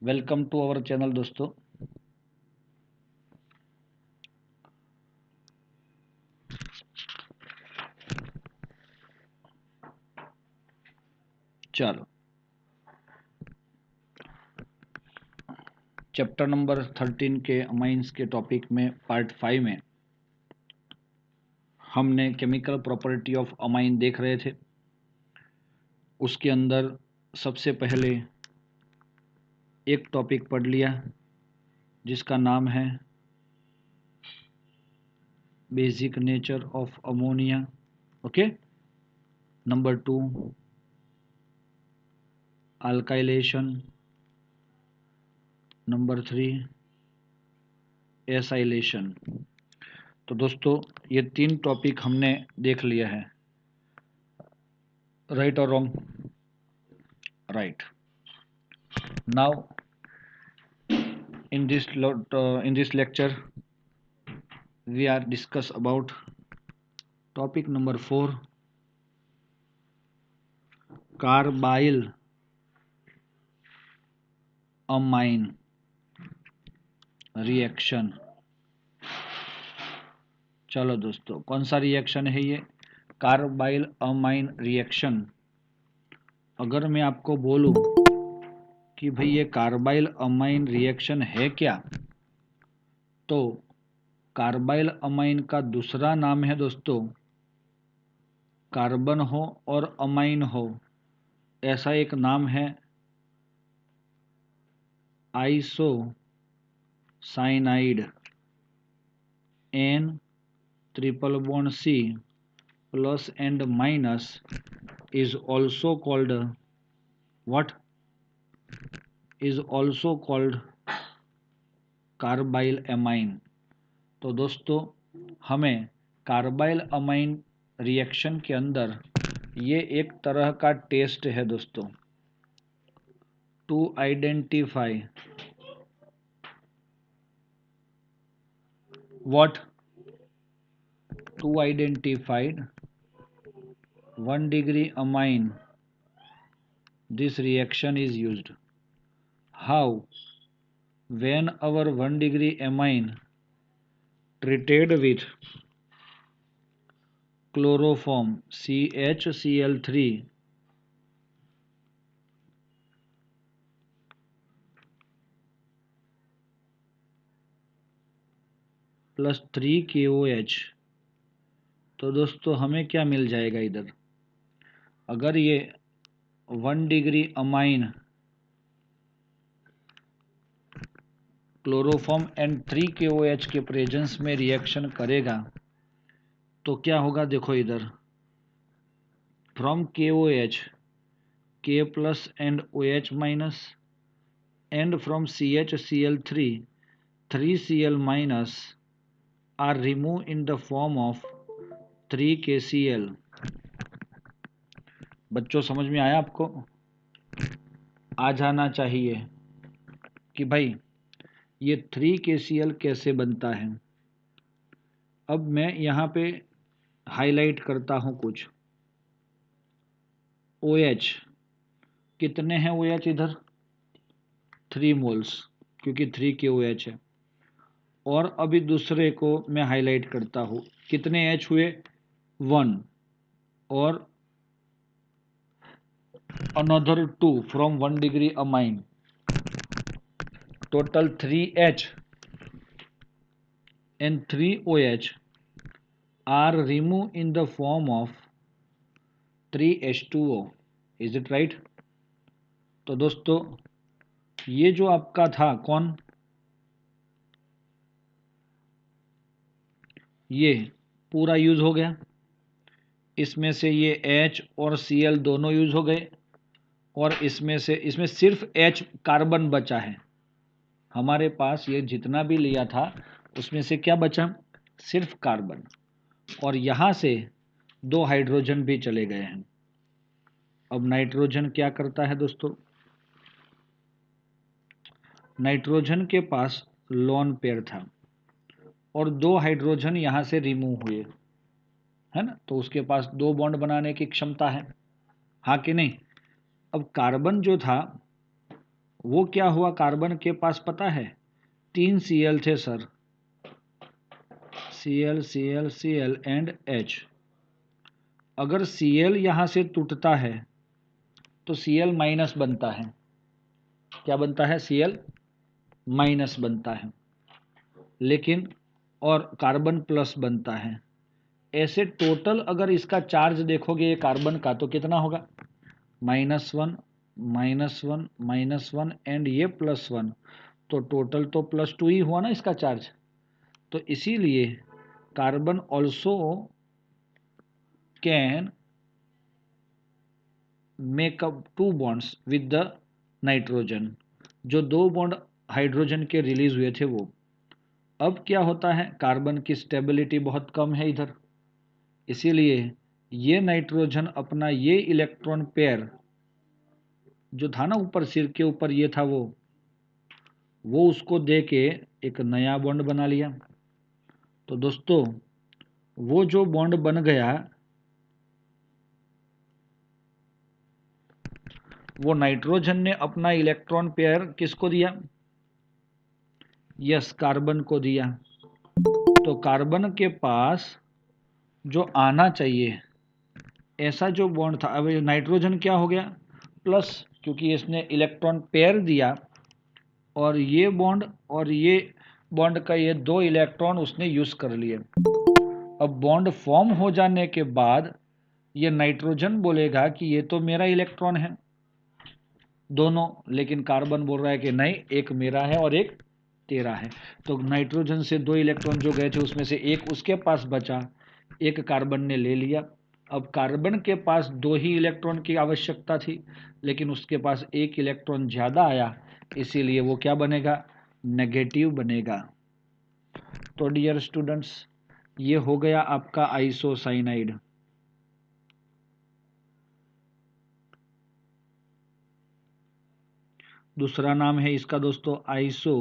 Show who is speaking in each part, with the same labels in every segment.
Speaker 1: Welcome to our channel दोस्तों। चलो chapter number 13 के अमाइंस के टॉपिक में पार्ट 5 में हमने केमिकल प्रॉपर्टी ऑफ अमाइन देख रहे थे। उसके अंदर सबसे पहले एक टॉपिक पढ़ लिया जिसका नाम है basic nature of ammonia. Okay, number 2 alkylation, number 3 acylation. तो दोस्तों ये 3 टॉपिक हमने देख लिया है, राइट और wrong? Right. Now in this lecture we are discuss about topic number 4, carbyl amine reaction. चलो दोस्तों, कौन सा रिएक्शन है ये? Carbyl amine reaction. अगर मैं आपको बोलूं कि भाई ये कार्बाइल अमाइन रिएक्शन है क्या, तो कार्बाइल अमाइन का दूसरा नाम है दोस्तों, कार्बन हो और अमाइन हो ऐसा एक नाम है iso cyanide, N triple bond C plus and minus is also called what? Is also called carbyl amine. तो दोस्तों हमें कार्बाइल अमाइन रिएक्शन के अंदर ये एक तरह का टेस्ट है दोस्तों, to identify what, to identified 1 degree amine this reaction is used. How? When our 1 degree amine treated with chloroform CHCl3 plus 3 KOH, तो दोस्तों हमें क्या मिल जाएगा इधर? अगर ये 1 degree amine chloroform and 3 KOH के प्रेजेंस में रिएक्शन करेगा तो क्या होगा? देखो इधर, from KOH K plus and OH minus, and from CHCl3 3Cl minus are removed in the form of 3KCl। बच्चों समझ में आया आपको? आ जाना चाहिए कि भाई ये 3KCl कैसे बनता है। अब मैं यहाँ पे हाईलाइट करता हूँ कुछ। OH कितने हैं? OH इधर 3 मोल्स, क्योंकि 3 KOH है। और अभी दूसरे को मैं हाईलाइट करता हूँ, कितने H हुए? 1, और another 2 from 1 degree amine, total 3H and 3OH are removed in the form of 3H2O. Is it right? तो दोस्तों ये जो आपका था कौन, ये पूरा यूज हो गया। इसमें से ये H और Cl दोनों यूज हो गए, और इसमें सिर्फ H कार्बन बचा है। हमारे पास ये जितना भी लिया था उसमें से क्या बचा? सिर्फ कार्बन। और यहाँ से 2 हाइड्रोजन भी चले गए हैं। अब नाइट्रोजन क्या करता है दोस्तों? नाइट्रोजन के पास लोन पेयर था और 2 हाइड्रोजन यहाँ से रिमूव हुए, है ना, तो उसके पास 2 बॉन्ड बनाने की क्षमता है, हाँ कि नहीं? अब कार्बन जो था वो क्या हुआ, कार्बन के पास पता है 3 Cl थे sir, Cl Cl Cl and H। अगर Cl यहाँ से टूटता है तो Cl माइनस बनता है। क्या बनता है? Cl माइनस बनता है, लेकिन और कार्बन प्लस बनता है। ऐसे टोटल अगर इसका चार्ज देखोगे ये कार्बन का तो कितना होगा, -1 -1 -1 एंड ये +1, तो टोटल तो +2 ही हुआ ना इसका चार्ज। तो इसीलिए carbon also can make up 2 bonds with the nitrogen. जो 2 बॉन्ड हाइड्रोजन के रिलीज हुए थे वो। अब क्या होता है, कार्बन की स्टेबिलिटी बहुत कम है इधर, इसीलिए ये नाइट्रोजन अपना ये इलेक्ट्रॉन पेयर जो था ना ऊपर सिर के ऊपर ये था वो उसको दे के एक नया बॉन्ड बना लिया। तो दोस्तों वो जो बॉन्ड बन गया वो नाइट्रोजन ने अपना इलेक्ट्रॉन पेयर किसको दिया, यस कार्बन को दिया। तो कार्बन के पास जो आना चाहिए ऐसा जो बॉन्ड था, अब नाइट्रोजन क्या हो गया प्लस, क्योंकि इसने इलेक्ट्रॉन पेयर दिया और ये बॉन्ड और ये बॉन्ड का ये 2 इलेक्ट्रॉन उसने यूज कर लिए। अब बॉन्ड फॉर्म हो जाने के बाद ये नाइट्रोजन बोलेगा कि ये तो मेरा इलेक्ट्रॉन है दोनों, लेकिन कार्बन बोल रहा है कि नहीं एक मेरा है और एक तेरा है। तो नाइट्रोजन से 2 इलेक्ट्रॉन जो गए थे उसमें से एक उसके पास बचा, एक कार्बन ने ले लिया। अब कार्बन के पास 2 ही इलेक्ट्रॉन की आवश्यकता थी, लेकिन उसके पास एक इलेक्ट्रॉन ज़्यादा आया, इसीलिए वो क्या बनेगा, नेगेटिव बनेगा। तो डियर स्टूडेंट्स ये हो गया आपका आइसोसाइनाइड। दूसरा नाम है इसका दोस्तों आइसो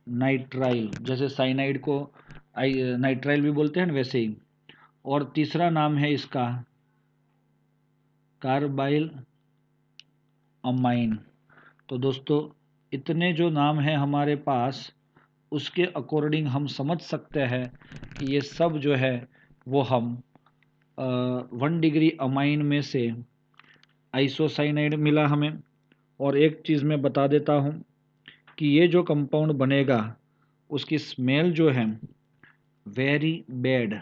Speaker 1: नाइट्राइल, जैसे साइनाइड को नाइट्राइल भी बोलते हैं ना वैसे ही। और तीसरा नाम है इसका कार्बाइल अमाइन। तो दोस्तों इतने जो नाम हैं हमारे पास उसके अकॉर्डिंग हम समझ सकते हैं कि ये सब जो है वो हम 1 डिग्री अमाइन में से आइसोसाइनाइड मिला हमें। और एक चीज़ मैं बता देता हूँ कि ये जो कंपाउंड बनेगा उसकी स्मेल जो है वेरी बैड,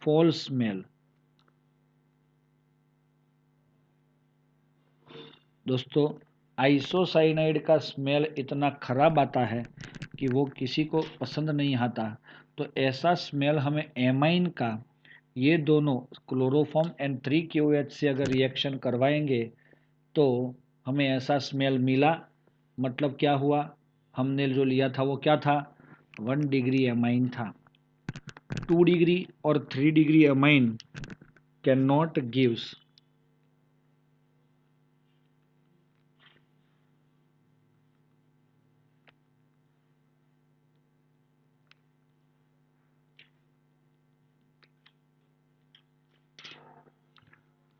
Speaker 1: फॉल स्मेल। दोस्तों आइसोसाइनाइड का स्मेल इतना खराब आता है कि वो किसी को पसंद नहीं आता। तो ऐसा स्मेल हमें एमाइन का ये दोनों क्लोरोफॉर्म एंड 3KOH से अगर रिएक्शन करवाएंगे तो हमें ऐसा स्मेल मिला, मतलब क्या हुआ, हमने जो लिया था वो क्या था, 1 डिग्री एमाइन था। 2 डिग्री और 3 degree amine can not gives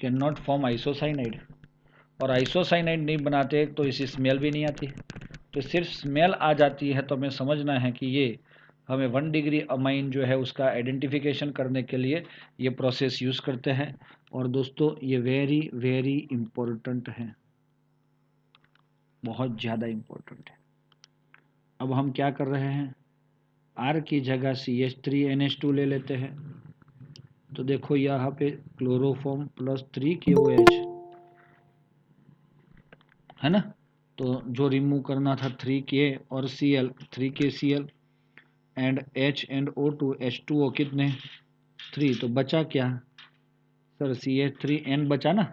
Speaker 1: can not form isocyanide. और आइसोसाइनाइड नहीं बनाते तो इसी स्मेल भी नहीं आती। तो सिर्फ स्मेल आ जाती है तो हमें समझना है कि ये हमें 1 डिग्री अमाइन जो है उसका आइडेंटिफिकेशन करने के लिए ये प्रोसेस यूज़ करते हैं। और दोस्तों ये वेरी वेरी इम्पोर्टेंट है, बहुत ज़्यादा इम्पोर्टेंट है। अब हम क्या कर रहे हैं, R की जगह CH3NH2 ले लेते हैं। तो देखो यहाँ पे क्लोरोफॉर्म प्लस 3KOH है ना, तो जो रिमूव करना था 3K और Cl, 3KCl and H and O2 H2O कितने 3, तो बचा क्या सर CH3N बचा ना,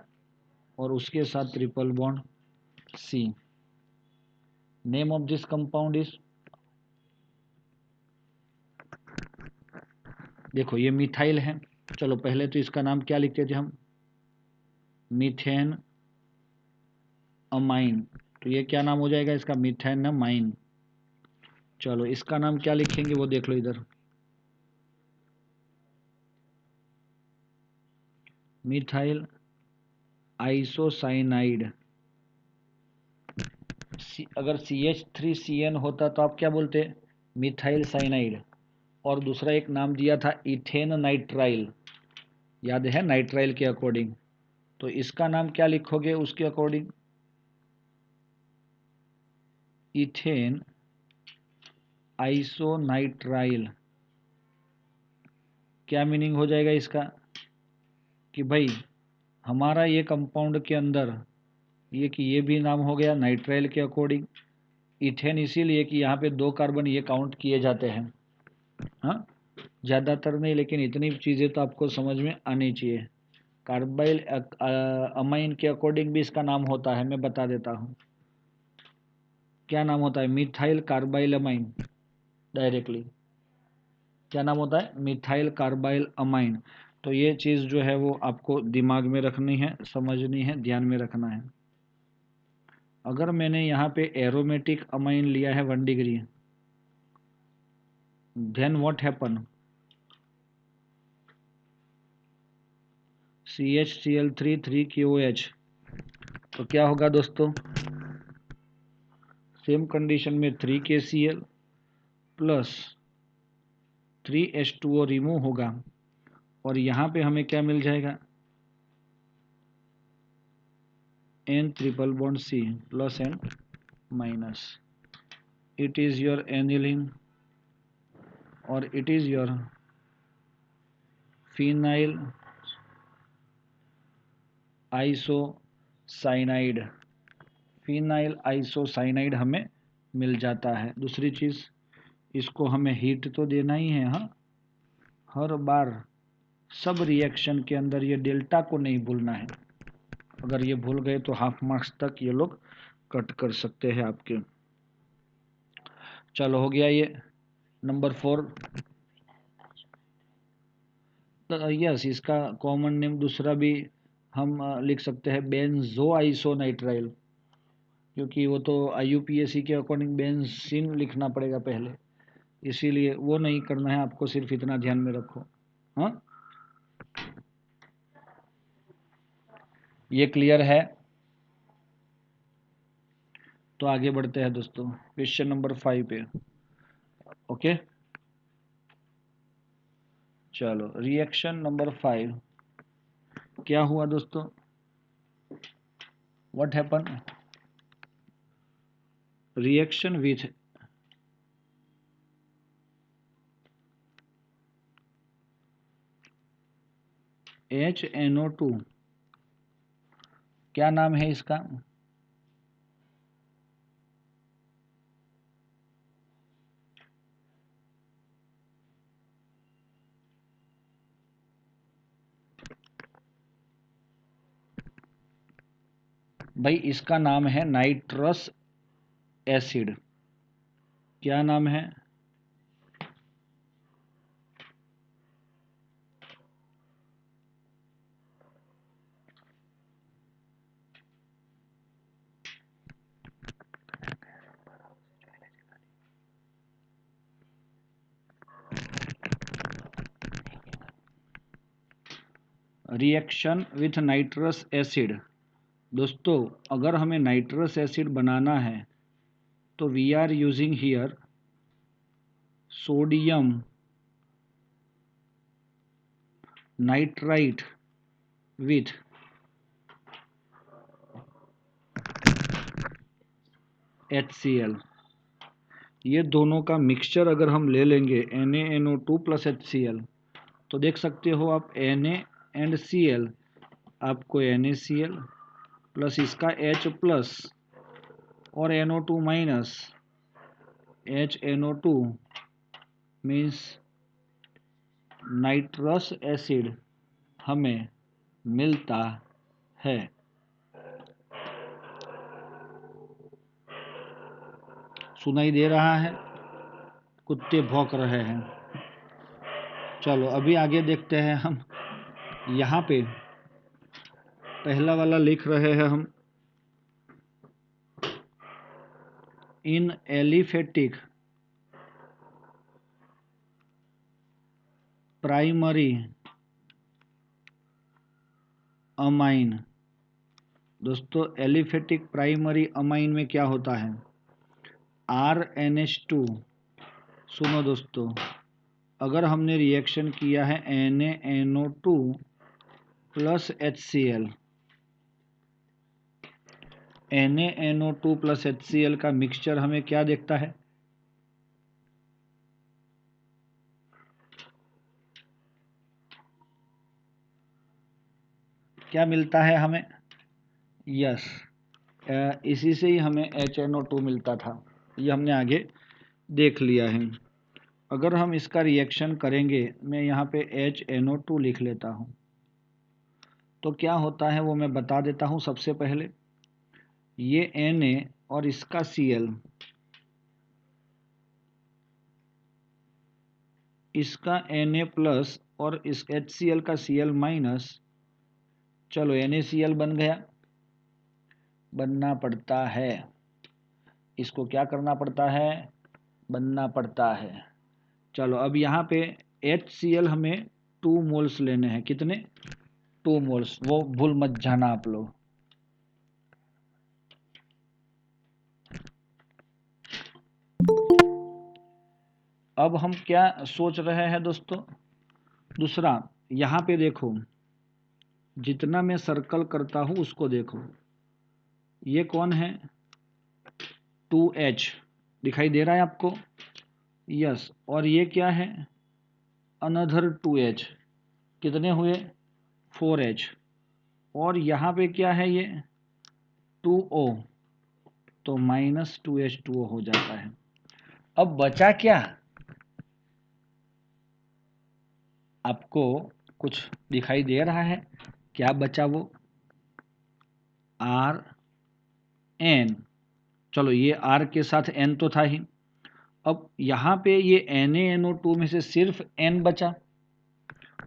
Speaker 1: और उसके साथ triple bond C। Name of this compound is, देखो ये मिथाइल है। चलो पहले तो इसका नाम क्या लिखते थे हम, मीथेन अमाइन। तो ये क्या नाम हो जाएगा इसका, मीथेन अमाइन। चलो इसका नाम क्या लिखेंगे वो देख लो इधर, मिथाइल आइसोसाइनाइड। अगर CH3CN होता तो आप क्या बोलते? Methyl cyanide. और दूसरा एक नाम दिया था इथेन नाइट्राइल, याद है, नाइट्राइल के अकॉर्डिंग। तो इसका नाम क्या लिखोगे उसके अकॉर्डिंग? इथेन आइसोनाइट्राइल। क्या मीनिंग हो जाएगा इसका? कि भाई हमारा ये कंपाउंड के अंदर ये भी नाम हो गया नाइट्राइल के अकॉर्डिंग। इथेन इसीलिए कि यहाँ पे 2 कार्बन ये काउंट किए जाते हैं। हाँ, ज़्यादातर नहीं, लेकिन इतनी चीज़ें तो आपको समझ में आनी चाहिए। कार्बाइल अमाइन के अकॉर्डिंग भी इसका नाम होता है, मैं बता देता हूँ। क्या नाम होता है? Methyl carbyl amine. डायरेक्टली क्या नाम होता है? Methyl carbyl amine. तो ये चीज़ जो है वो आपको दिमाग में रखनी है, समझनी है, ध्यान में रखना है। अगर मैंने यहाँ पे एरोमेटिक अमाइन लिया है 1 degree, then what happen? CHCl3 3KOH। तो क्या होगा दोस्तों? सेम कंडीशन में 3KCl प्लस 3H2O रिमूव होगा, और यहाँ पे हमें क्या मिल जाएगा? N triple bond C plus N minus. It is your aniline और it is your phenyl isocyanide. Phenyl isocyanide हमें मिल जाता है। दूसरी चीज़, इसको हमें हीट तो देना ही है। हाँ, हर बार सब रिएक्शन के अंदर ये डेल्टा को नहीं भूलना है। अगर ये भूल गए तो हाफ मार्क्स तक ये लोग कट कर सकते हैं आपके। चलो, हो गया ये नंबर 4। यस, इसका कॉमन नेम दूसरा भी हम लिख सकते हैं, बेंजो आइसोनाइट्राइल, क्योंकि वो तो IUPAC के अकॉर्डिंग बेंजीन लिखना पड़ेगा पहले, इसीलिए वो नहीं करना है आपको, सिर्फ इतना ध्यान में रखो। हाँ, ये क्लियर है? तो आगे बढ़ते हैं दोस्तों क्वेश्चन नंबर 5 पे। ओके, चलो, रिएक्शन नंबर 5 क्या हुआ दोस्तों? What happen? Reaction with HNO2। क्या नाम है इसका? भाई इसका नाम है नाइट्रस एसिड। क्या नाम है? Reaction with nitrous acid. दोस्तों, अगर हमें नाइट्रस एसिड बनाना है तो we are using here sodium nitrite with HCl। ये दोनों का मिक्सचर अगर हम ले लेंगे NaNO2 प्लस HCl, तो देख सकते हो आप Na एंड Cl, आपको NaCl प्लस इसका H प्लस और NO2 minus HNO2 means nitrous acid हमें मिलता है। सुनाई दे रहा है? कुत्ते भौंक रहे हैं। चलो, अभी आगे देखते हैं हम। यहाँ पे पहला वाला लिख रहे हैं हम, इन एलिफेटिक प्राइमरी अमाइन दोस्तों एलिफेटिक प्राइमरी अमाइन में क्या होता है, RNH2। सुनो दोस्तों, अगर हमने रिएक्शन किया है NaNO2 plus HCl, NaNO2 plus HCl का मिक्सचर हमें क्या देखता है, क्या मिलता है हमें, यस, इसी से ही हमें HNO2 मिलता था, ये हमने आगे देख लिया है। अगर हम इसका रिएक्शन करेंगे, मैं यहाँ पे HNO2 लिख लेता हूँ, तो क्या होता है वो मैं बता देता हूँ। सबसे पहले ये Na और इसका Cl, इसका Na प्लस और इस HCl का Cl माइनस, चलो NaCl बन गया, बनना पड़ता है, इसको क्या करना पड़ता है, बनना पड़ता है। चलो अब यहाँ पे HCl हमें 2 मोल्स लेने हैं, कितने, 2 मोल्स, वो भूल मत जाना आप लोग। अब हम क्या सोच रहे हैं दोस्तों, दूसरा यहाँ पे देखो, जितना मैं सर्कल करता हूँ उसको देखो, ये कौन है, 2H दिखाई दे रहा है आपको, यस, और ये क्या है, अनदर 2H, कितने हुए, 4H, और यहाँ पे क्या है ये 2O, तो -2H2O हो जाता है। अब बचा क्या, आपको कुछ दिखाई दे रहा है, क्या बचा वो, RN, चलो ये R के साथ N तो था ही। अब यहाँ पे ये NaNO2 में से सिर्फ N बचा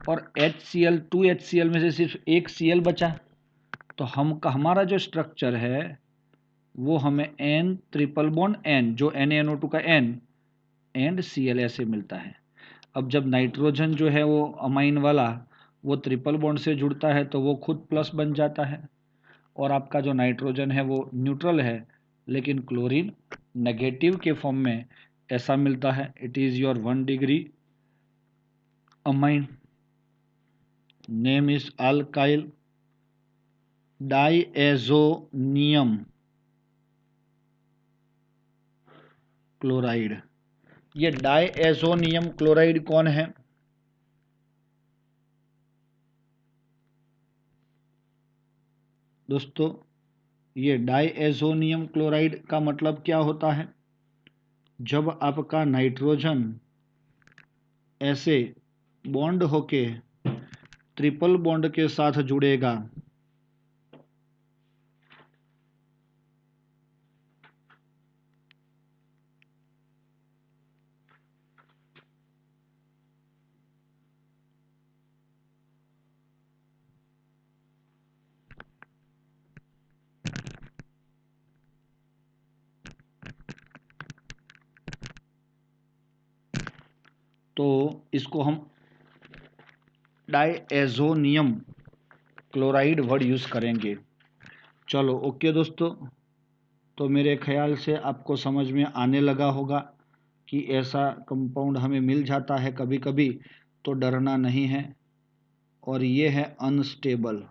Speaker 1: और HCl 2HCl में से सिर्फ एक Cl बचा, तो हमारा जो स्ट्रक्चर है वो हमें N ट्रिपल बॉन्ड N, जो NaNO2 का N एंड Cl ऐसे मिलता है। अब जब नाइट्रोजन जो है वो अमाइन वाला वो ट्रिपल बॉन्ड से जुड़ता है तो वो खुद प्लस बन जाता है, और आपका जो नाइट्रोजन है वो न्यूट्रल है, लेकिन क्लोरीन नेगेटिव के फॉर्म में ऐसा मिलता है। It is your 1 degree amine, name is alkyl diazonium chloride. ये डाइएज़ोनियम क्लोराइड कौन है, दोस्तों ये डाइएज़ोनियम क्लोराइड का मतलब क्या होता है, जब आपका नाइट्रोजन ऐसे बॉन्ड होके ट्रिपल बॉन्ड के साथ जुड़ेगा, तो इसको हम डाइएज़ोनियम क्लोराइड वर्ड यूज़ करेंगे। चलो ओके दोस्तों, तो मेरे ख्याल से आपको समझ में आने लगा होगा कि ऐसा कंपाउंड हमें मिल जाता है कभी कभी, तो डरना नहीं है। और ये है अनस्टेबल,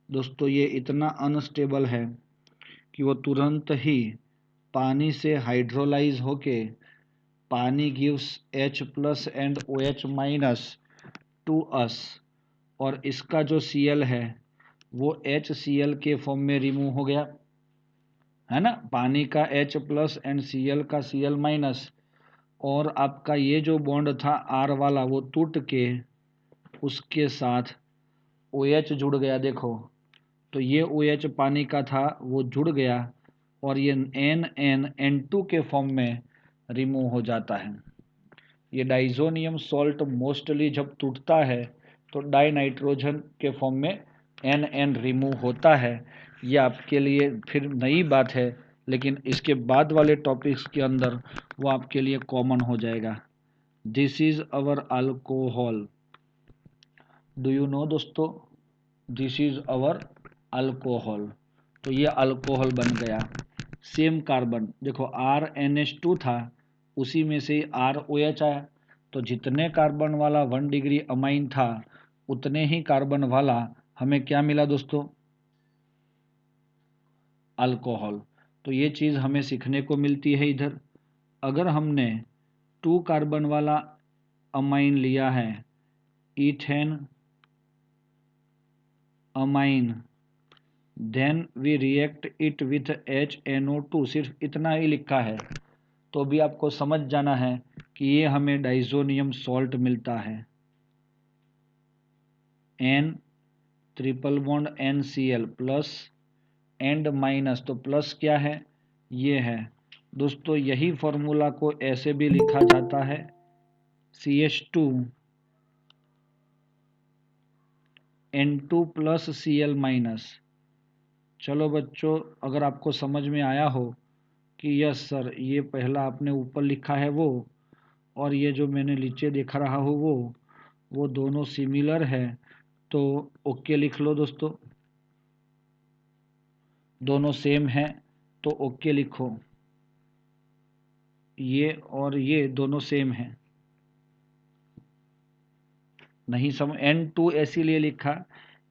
Speaker 1: दोस्तों ये इतना अनस्टेबल है कि वो तुरंत ही पानी से हाइड्रोलाइज होके पानी gives H plus and OH minus to us, और इसका जो Cl है वो HCl के फॉर्म में रिमूव हो गया, है ना, पानी का H प्लस एंड Cl का Cl माइनस, और आपका ये जो बॉन्ड था R वाला वो टूट के उसके साथ OH जुड़ गया, देखो, तो ये OH पानी का था वो जुड़ गया और ये NN N2 के फॉर्म में रिमूव हो जाता है। ये डाइजोनियम सॉल्ट मोस्टली जब टूटता है तो डाई नाइट्रोजन के फॉर्म में NN रिमूव होता है। ये आपके लिए फिर नई बात है, लेकिन इसके बाद वाले टॉपिक्स के अंदर वो आपके लिए कॉमन हो जाएगा। This is our alcohol, do you know दोस्तों, दिस इज अवर अल्कोहल, तो ये अल्कोहल बन गया। सेम कार्बन देखो RNH2 था, उसी में से ROH आया, तो जितने कार्बन वाला 1 डिग्री अमाइन था उतने ही कार्बन वाला हमें क्या मिला दोस्तों, अल्कोहल। तो ये चीज़ हमें सीखने को मिलती है इधर। अगर हमने 2 कार्बन वाला अमाइन लिया है, ethane amine, then we react it with HNO2, सिर्फ इतना ही लिखा है, तो भी आपको समझ जाना है कि ये हमें डाइजोनियम सॉल्ट मिलता है। N triple bond NCl plus and minus, तो प्लस क्या है, ये है दोस्तों। यही फॉर्मूला को ऐसे भी लिखा जाता है CH2 N2 plus Cl minus. चलो बच्चों, अगर आपको समझ में आया हो कि यस सर ये पहला आपने ऊपर लिखा है वो, और ये जो मैंने नीचे दिखा रहा हूँ वो दोनों सिमिलर है, तो ओके लिख लो दोस्तों। दोनों सेम है तो ओके लिखो, ये और ये दोनों सेम है। नहीं समझ, N2 इसीलिए लिखा,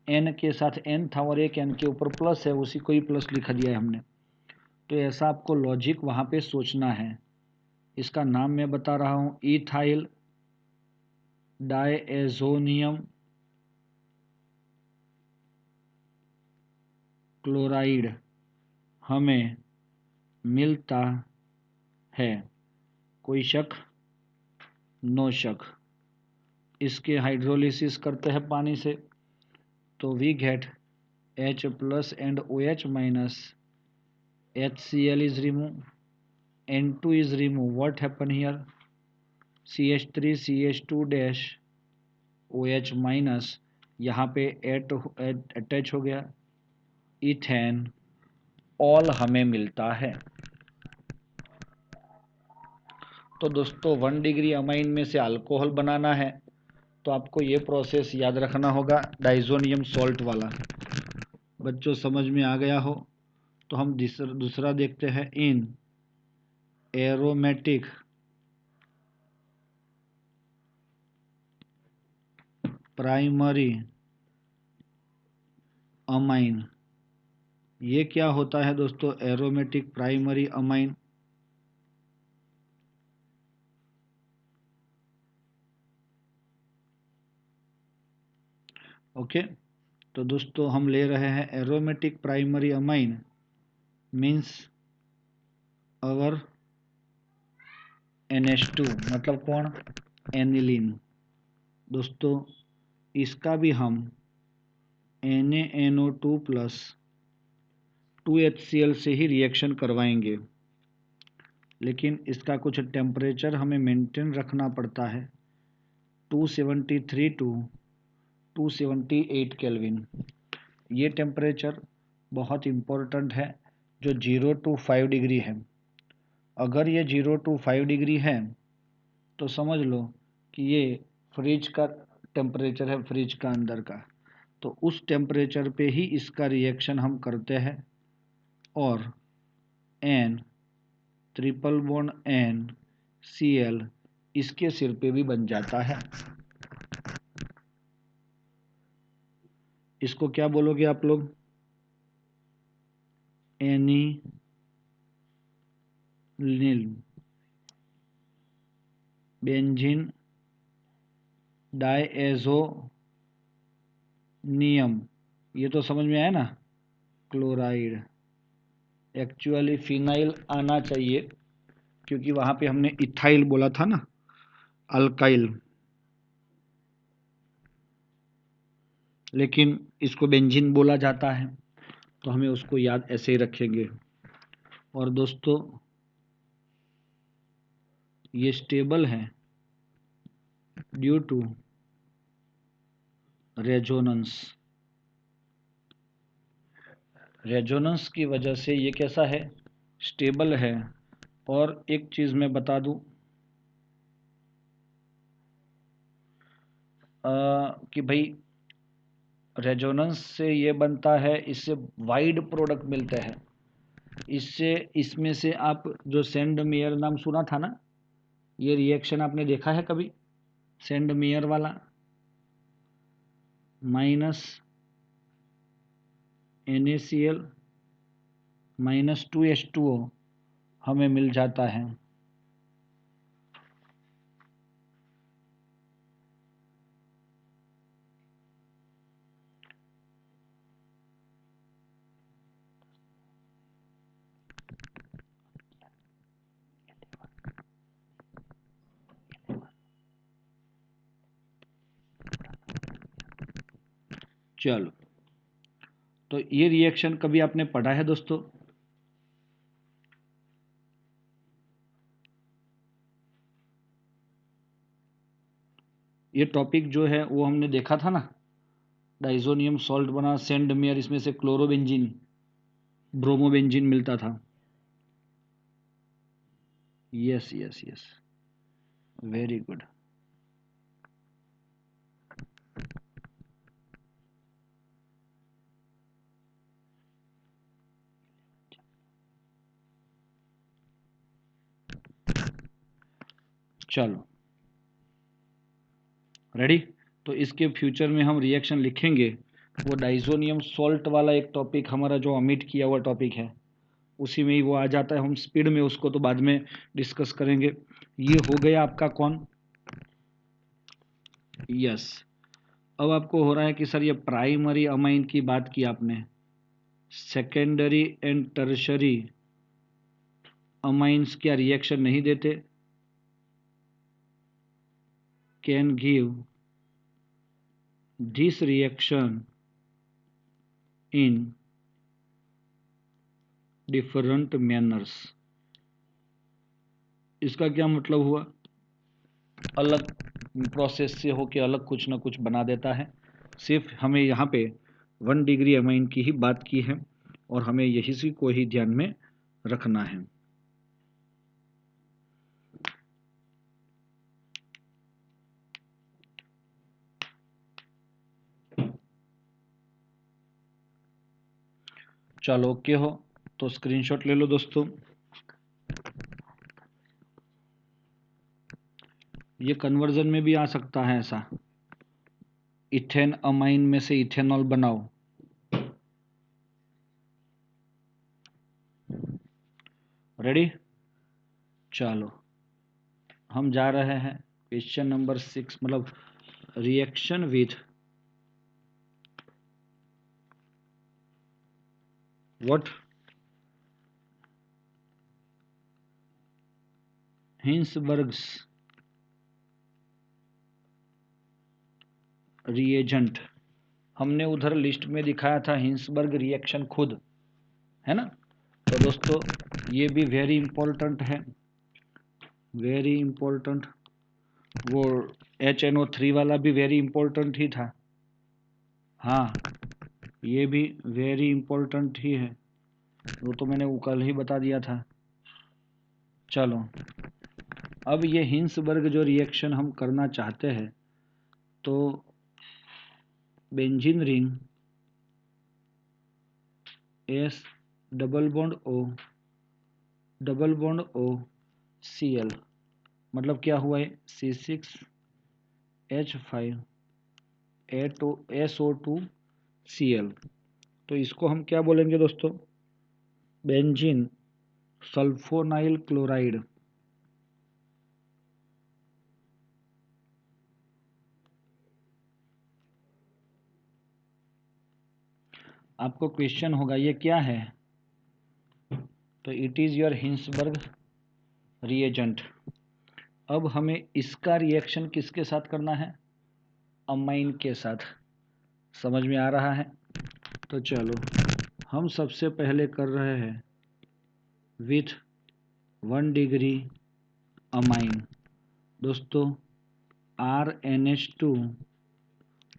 Speaker 1: N के साथ N था और एक N के ऊपर प्लस है, उसी को ही प्लस लिखा दिया है हमने। तो ऐसा आपको लॉजिक वहाँ पे सोचना है। इसका नाम मैं बता रहा हूँ, इथाइल डायएजोनियम क्लोराइड हमें मिलता है। कोई शक? नो शक। इसके हाइड्रोलिसिस करते हैं पानी से, तो we get H plus and OH minus, HCl is removed, N2 is removed. What happen here? CH3 CH2 dash OH minus, यहाँ पे अटैच हो गया, इथेन ऑल हमें मिलता है। तो दोस्तों 1 डिग्री अमाइन में से अल्कोहल बनाना है, तो आपको ये प्रोसेस याद रखना होगा, डाइजोनियम सॉल्ट वाला। बच्चों समझ में आ गया हो तो हम दूसरा देखते हैं, इन एरोमेटिक प्राइमरी अमाइन। ये क्या होता है दोस्तों, एरोमेटिक प्राइमरी अमाइन? ओके, तो दोस्तों हम ले रहे हैं एरोमेटिक प्राइमरी अमाइन मीन्स अवर NH2, मतलब कौन, एनिलीन। दोस्तों इसका भी हम NaNO2 प्लस 2HCl से ही रिएक्शन करवाएंगे, लेकिन इसका कुछ टेम्परेचर हमें मेंटेन रखना पड़ता है, 273 टू 278 केल्विन। ये टेम्परेचर बहुत इम्पोर्टेंट है, जो 0 to 5 डिग्री है। अगर ये 0 to 5 डिग्री है तो समझ लो कि ये फ्रिज का टेम्परेचर है, फ्रिज का अंदर का। तो उस टेम्परेचर पे ही इसका रिएक्शन हम करते हैं, और N ट्रिपल बॉन्ड NCl इसके सिर पे भी बन जाता है। इसको क्या बोलोगे आप लोग, एनिलीन, बेंजीन डायएजोनियम, ये तो समझ में आया ना, क्लोराइड। एक्चुअली फिनाइल आना चाहिए, क्योंकि वहां पे हमने इथाइल बोला था ना, अल्काइल, लेकिन इसको बेंजीन बोला जाता है, तो हमें उसको याद ऐसे ही रखेंगे। और दोस्तों ये स्टेबल है ड्यू टू रेजोनेंस। रेजोनेंस की वजह से ये कैसा है, स्टेबल है। और एक चीज़ मैं बता दूं कि भाई रेजोनेंस से ये बनता है, इससे वाइड प्रोडक्ट मिलते हैं। इससे इसमें से आप जो सेंड मेयर नाम सुना था ना, ये रिएक्शन आपने देखा है कभी, सेंड मेयर वाला, -NaCl -2H2O हमें मिल जाता है। चलो, तो ये रिएक्शन कभी आपने पढ़ा है दोस्तों? ये टॉपिक जो है वो हमने देखा था ना, डाइजोनियम सॉल्ट बना सेंड मेयर, इसमें से क्लोरोबेंजीन ब्रोमोबेंजीन मिलता था। Yes yes yes, very good. चलो रेडी। तो इसके फ्यूचर में हम रिएक्शन लिखेंगे, वो डाइजोनियम सॉल्ट वाला एक टॉपिक हमारा जो ओमिट किया हुआ टॉपिक है, उसी में ही वो आ जाता है। हम स्पीड में उसको तो बाद में डिस्कस करेंगे। ये हो गया आपका कौन? यस। अब आपको हो रहा है कि सर ये प्राइमरी अमाइन की बात की आपने, सेकेंडरी एंड टर्शरी अमाइंस क्या रिएक्शन नहीं देते? Can give this reaction in different manners. इसका क्या मतलब हुआ? अलग प्रोसेस से होके अलग कुछ ना कुछ बना देता है। सिर्फ हमें यहाँ पे 1 डिग्री अमाइन की ही बात की है और हमें यही को ही ध्यान में रखना है। चलो ओके हो तो स्क्रीनशॉट ले लो दोस्तों। ये कन्वर्जन में भी आ सकता है ऐसा, इथेन अमाइन में से इथेनॉल बनाओ। रेडी? चलो हम जा रहे हैं क्वेश्चन नंबर 6, मतलब रिएक्शन विथ व्हाट? हिंसबर्ग्स रिएजेंट। हमने उधर लिस्ट में दिखाया था हिंसबर्ग रिएक्शन खुद, है ना? तो दोस्तों ये भी वेरी इंपॉर्टेंट है, वेरी इंपॉर्टेंट। वो HNO3 वाला भी वेरी इंपॉर्टेंट ही था। हाँ, ये भी वेरी इंपॉर्टेंट ही है, वो तो मैंने वो कल ही बता दिया था। चलो अब ये हिंसबर्ग जो रिएक्शन हम करना चाहते हैं, तो benzene ring S double bond O Cl, मतलब क्या हुआ है? C6H5SO2Cl। तो इसको हम क्या बोलेंगे दोस्तों? Benzene sulfonyl chloride. आपको क्वेश्चन होगा ये क्या है, तो it is your Hinsberg reagent. अब हमें इसका रिएक्शन किसके साथ करना है? अमाइन के साथ। समझ में आ रहा है? तो चलो हम सबसे पहले कर रहे हैं विथ 1 डिग्री अमाइन। दोस्तों RNH2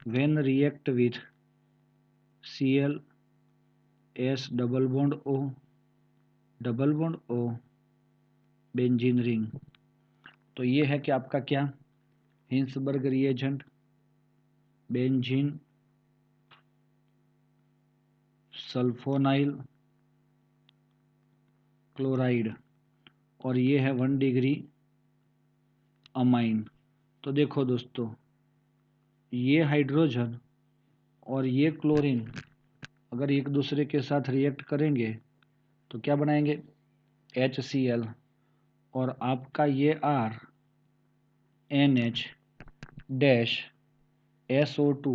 Speaker 1: when react with Cl S double bond O benzene ring. तो ये है कि आपका क्या? Hinsberg reagent benzene sulfonyl chloride, और ये है 1 डिग्री अमाइन। तो देखो दोस्तों, ये हाइड्रोजन और ये क्लोरीन अगर एक दूसरे के साथ रिएक्ट करेंगे तो क्या बनाएंगे, HCl, और आपका ये R NH dash SO2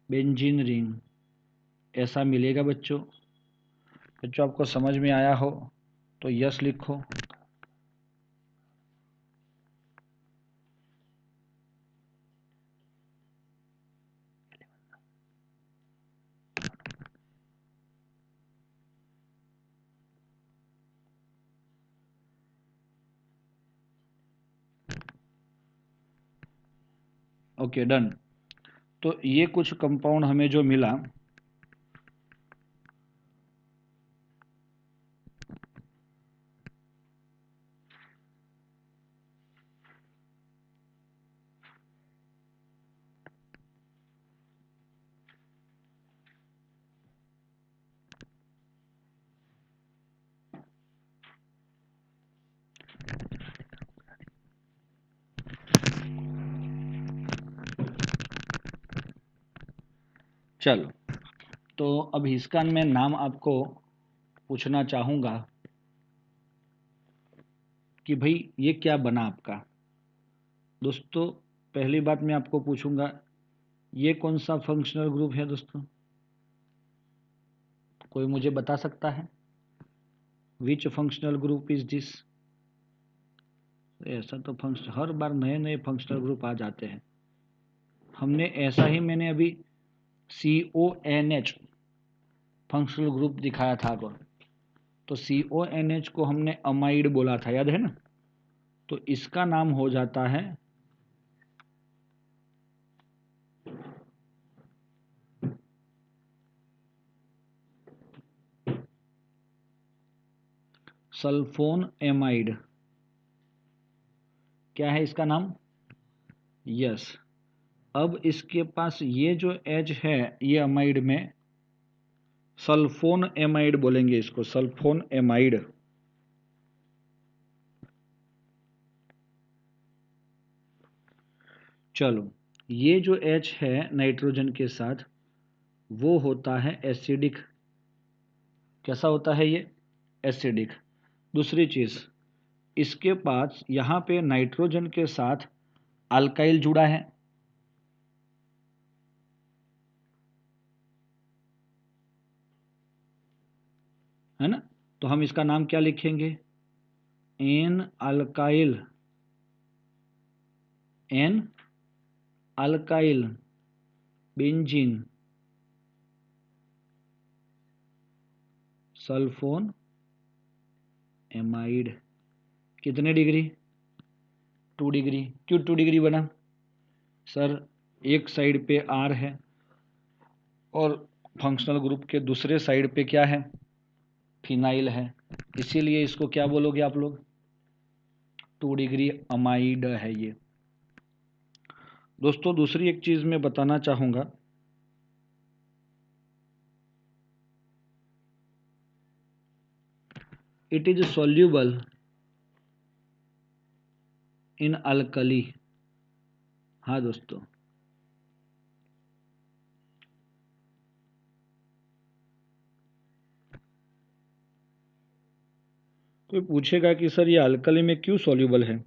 Speaker 1: benzene ring, ऐसा मिलेगा बच्चों। बच्चों आपको समझ में आया हो तो यस लिखो। Okay done. तो ये कुछ कंपाउंड हमें जो मिला, चलो तो अब इसका मैं नाम आपको पूछना चाहूँगा कि भाई ये क्या बना आपका। दोस्तों पहली बात मैं आपको पूछूंगा, ये कौन सा फंक्शनल ग्रुप है दोस्तों, कोई मुझे बता सकता है, विच फंक्शनल ग्रुप इज दिस। ऐसा तो फंक्शन हर बार नए नए फंक्शनल ग्रुप आ जाते हैं। हमने ऐसा ही मैंने अभी CONH फंक्शनल ग्रुप दिखाया था अगर, तो CONH को हमने अमाइड बोला था, याद है ना। तो इसका नाम हो जाता है सल्फोन एमाइड। क्या है इसका नाम, यस। अब इसके पास ये जो एच है, ये अमाइड में सल्फोन एमाइड बोलेंगे इसको, सल्फोन एमाइड। चलो, ये जो H है नाइट्रोजन के साथ वो होता है एसिडिक। कैसा होता है ये, एसिडिक। दूसरी चीज, इसके पास यहाँ पे नाइट्रोजन के साथ अल्काइल जुड़ा है ना। तो हम इसका नाम क्या लिखेंगे, N alkyl, N alkyl benzene sulphone amide. कितने डिग्री, 2 डिग्री। क्यों 2 डिग्री बना सर, एक साइड पे R है और फंक्शनल ग्रुप के दूसरे साइड पे क्या है, फिनाइल है, इसीलिए इसको क्या बोलोगे आप लोग, 2 डिग्री अमाइड है ये। दोस्तों दूसरी एक चीज मैं बताना चाहूंगा, it is soluble in alkali. हाँ दोस्तों, कोई पूछेगा कि सर ये अल्कली में क्यों सॉल्यूबल है,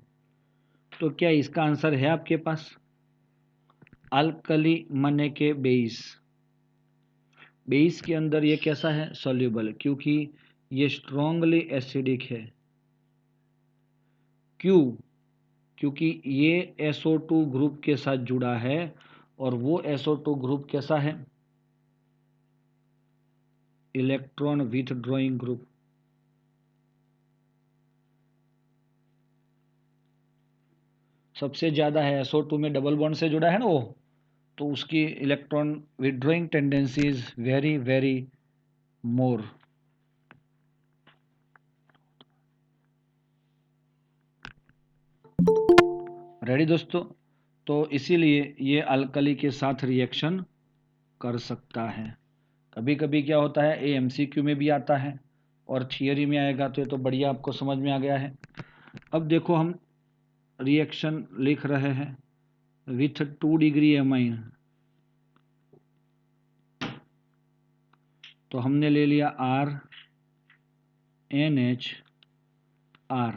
Speaker 1: तो क्या इसका आंसर है आपके पास, अल्कली मने के बेस, बेस के अंदर ये कैसा है, सॉल्यूबल, क्योंकि ये स्ट्रांगली एसिडिक है। क्यों, क्योंकि ये SO2 ग्रुप के साथ जुड़ा है और वो SO2 ग्रुप कैसा है, इलेक्ट्रॉन विथड्रॉइंग ग्रुप। सबसे ज्यादा है SO2 में डबल बॉन्ड से जुड़ा है ना वो, तो उसकी electron withdrawing tendency is very very more. Ready दोस्तों, तो इसीलिए ये अल्कली के साथ रिएक्शन कर सकता है। कभी कभी क्या होता है, ये MCQ में भी आता है और थियरी में आएगा, तो ये तो बढ़िया आपको समझ में आ गया है। अब देखो हम रिएक्शन लिख रहे हैं विथ 2 डिग्री एमाइन, तो हमने ले लिया RNHR,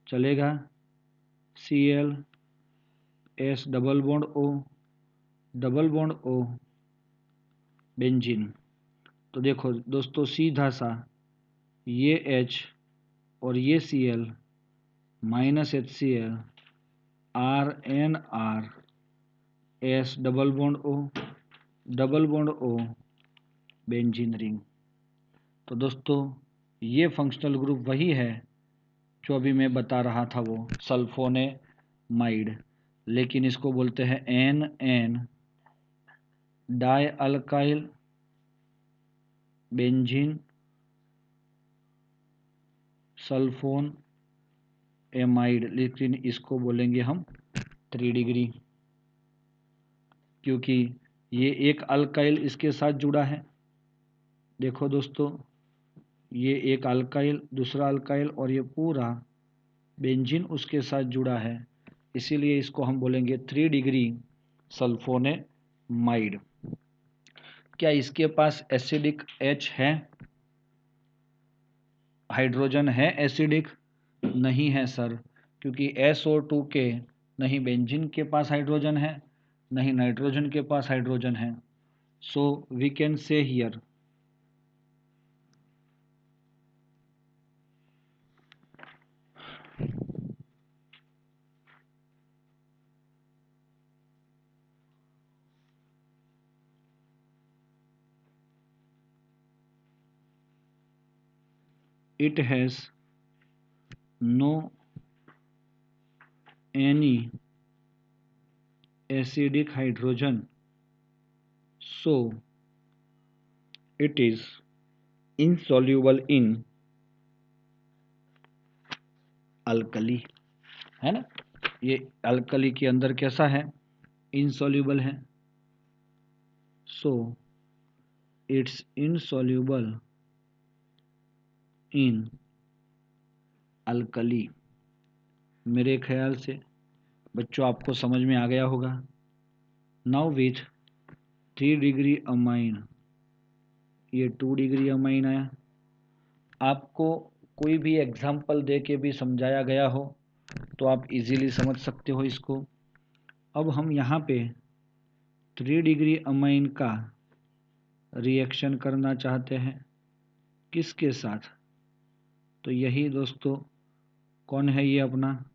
Speaker 1: चलेगा Cl S double bond O benzene. तो देखो दोस्तों सीधा सा ये H और ये Cl minus HCl RNR S double bond O benzene ring. तो दोस्तों ये फंक्शनल ग्रुप वही है जो अभी मैं बता रहा था, वो सल्फोनेमाइड, लेकिन इसको बोलते हैं NN die alkyl benzene sulphone amide, लेकिन इसको बोलेंगे हम 3 डिग्री, क्योंकि ये एक अल्काइल इसके साथ जुड़ा है। देखो दोस्तों ये एक अल्काइल, दूसरा अल्काइल और ये पूरा बेंजीन उसके साथ जुड़ा है, इसीलिए इसको हम बोलेंगे 3 डिग्री सल्फोनेमाइड। क्या इसके पास एसिडिक H है, हाइड्रोजन है एसिडिक? नहीं है सर, क्योंकि SO2 के नहीं बेंजीन के पास हाइड्रोजन है, नहीं नाइट्रोजन के पास हाइड्रोजन है। So we can say here it has no any acidic hydrogen, so it is insoluble in alkali, है ना। ये अल्कली के अंदर कैसा है, इनसॉल्यूबल है, so it's insoluble in alkali. मेरे ख्याल से बच्चों आपको समझ में आ गया होगा। नाउ विथ 3 डिग्री अमाइन, ये 2 डिग्री अमाइन आया। आपको कोई भी एग्जाम्पल दे के भी समझाया गया हो तो आप इजीली समझ सकते हो इसको। अब हम यहाँ पे 3 डिग्री अमाइन का रिएक्शन करना चाहते हैं, किसके साथ? तो यही दोस्तों कौन है, ये अपना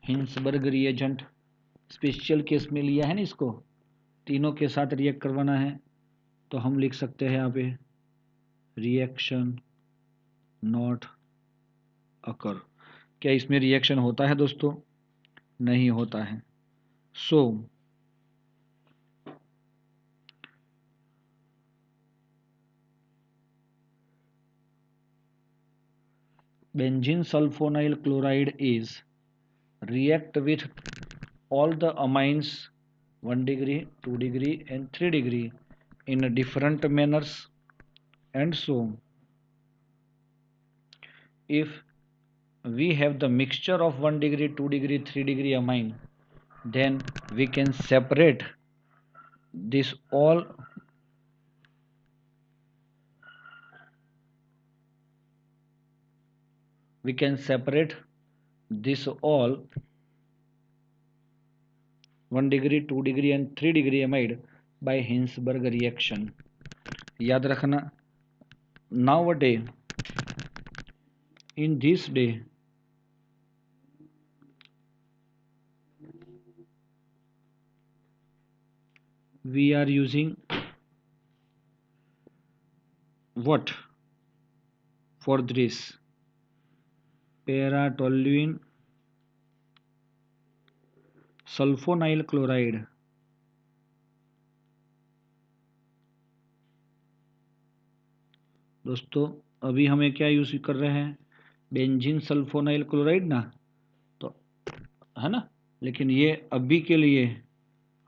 Speaker 1: हिंसबर्ग रिएजेंट। स्पेशल केस में लिया है ना इसको, तीनों के साथ रिएक्ट करवाना है, तो हम लिख सकते हैं यहाँ पे रिएक्शन नॉट अकर। क्या इसमें रिएक्शन होता है दोस्तों? नहीं होता है। सो benzene sulfonyl chloride is react with all the amines 1 degree, 2 degree and 3 degree in different manners, and so if we have the mixture of 1 degree, 2 degree, 3 degree amine, then we can separate this all this all 1 degree, 2 degree and 3 degree amide by Hinsberg reaction. याद रखना, nowadays in this day we are using what for this? Para toluene sulphonyl chloride. दोस्तों अभी हमें क्या use कर रहे हैं, benzene sulfonyl chloride ना, तो है ना, लेकिन ये अभी के लिए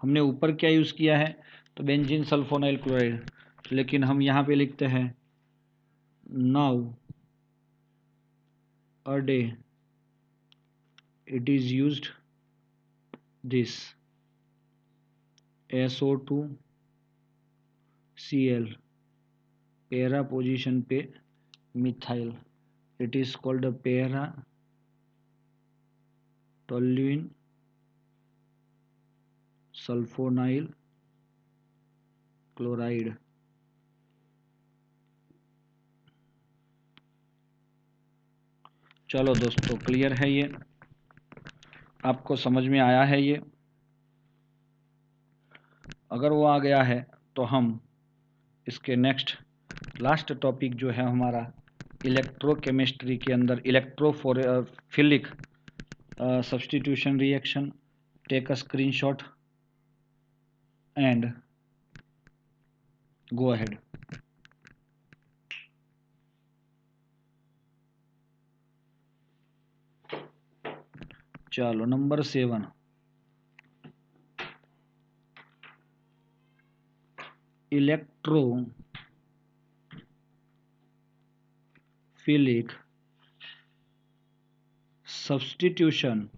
Speaker 1: हमने ऊपर क्या यूज किया है, तो बेंजीन सल्फोनाइल क्लोराइड, लेकिन हम यहाँ पे लिखते हैं now a day it is used this SO2Cl para position पे methyl, it is called para toluene sulphonyl chloride. चलो दोस्तों, क्लियर है ये? आपको समझ में आया है ये? अगर वो आ गया है तो हम इसके नेक्स्ट लास्ट टॉपिक जो है हमारा इलेक्ट्रोकेमिस्ट्री के अंदर electrophilic substitution reaction, take a screenshot and go ahead. चलो नंबर 7, इलेक्ट्रोफिलिक सब्स्टिट्यूशन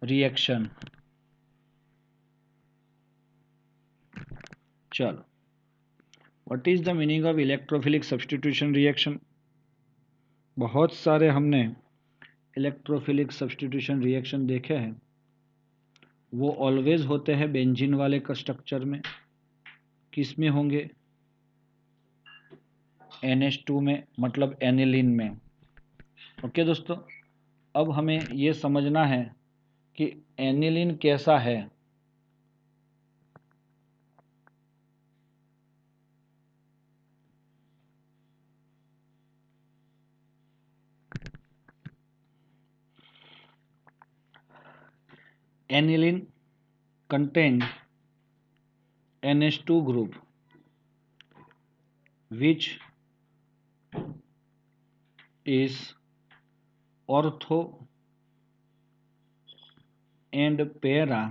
Speaker 1: रिएक्शन। चलो, what is the meaning of electrophilic substitution reaction? बहुत सारे हमने इलेक्ट्रोफिलिक सब्स्टिट्यूशन रिएक्शन देखे हैं, वो ऑलवेज होते हैं बेंजीन वाले का स्ट्रक्चर में। किस में होंगे? NH2 में, मतलब एनिलीन में। ओके दोस्तों, अब हमें ये समझना है कि एनिलीन कैसा है। Aniline contain NH2 group which is ortho and para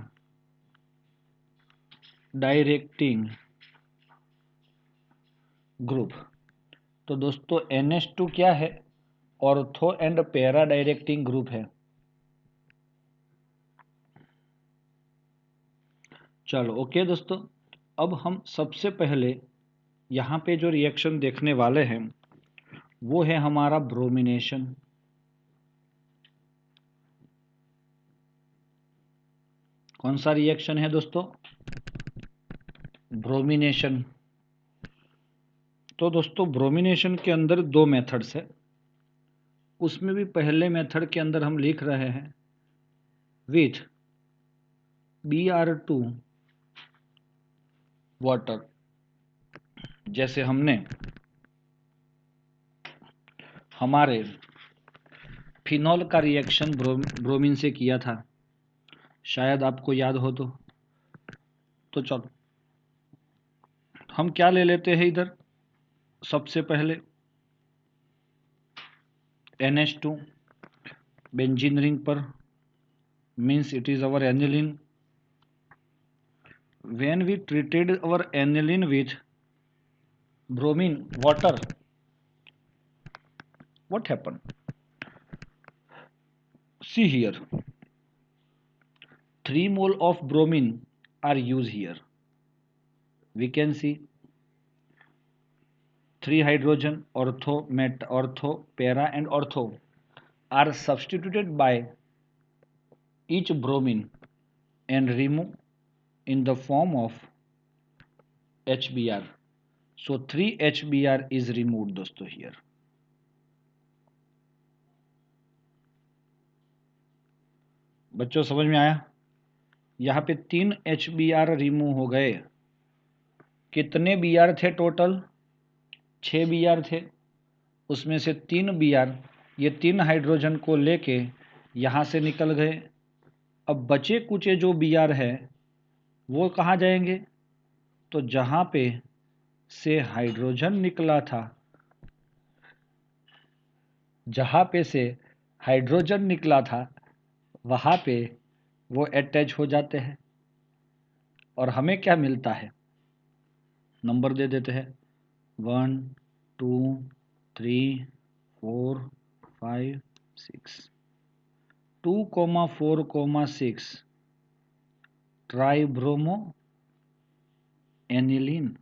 Speaker 1: directing group. तो दोस्तों NH2 क्या है? Ortho and para directing group है। चलो ओके दोस्तों, अब हम सबसे पहले यहाँ पे जो रिएक्शन देखने वाले हैं वो है हमारा ब्रोमिनेशन। कौन सा रिएक्शन है दोस्तों? ब्रोमिनेशन। तो दोस्तों ब्रोमिनेशन के अंदर 2 मेथड्स है, उसमें भी पहले मेथड के अंदर हम लिख रहे हैं विथ Br2 वाटर। जैसे हमने हमारे फिनॉल का रिएक्शन ब्रोमीन से किया था, शायद आपको याद हो। तो चलो हम क्या ले लेते हैं इधर, सबसे पहले NH2 बेंजीन रिंग पर, means it is our aniline. when we treated our aniline with bromine water, what happened? See here, 3 mole of bromine are used here. We can see 3 hydrogen, ortho, para and ortho are substituted by each bromine and removed in the form of HBr. So 3 HBr is removed दोस्तों here. बच्चों समझ में आया? यहाँ पे 3 HBr remove हो गए। कितने Br थे टोटल? 6 Br थे, उसमें से 3 Br ये 3 हाइड्रोजन को लेके यहाँ से निकल गए। अब बचे कुचे जो Br है वो कहाँ जाएंगे? तो जहाँ पे से हाइड्रोजन निकला था, जहाँ पे से हाइड्रोजन निकला था वहाँ पे वो अटैच हो जाते हैं और हमें क्या मिलता है, नंबर दे देते हैं 1 2 3 4 5 6 2,4,6 ट्राइब्रोमो एनिलीन।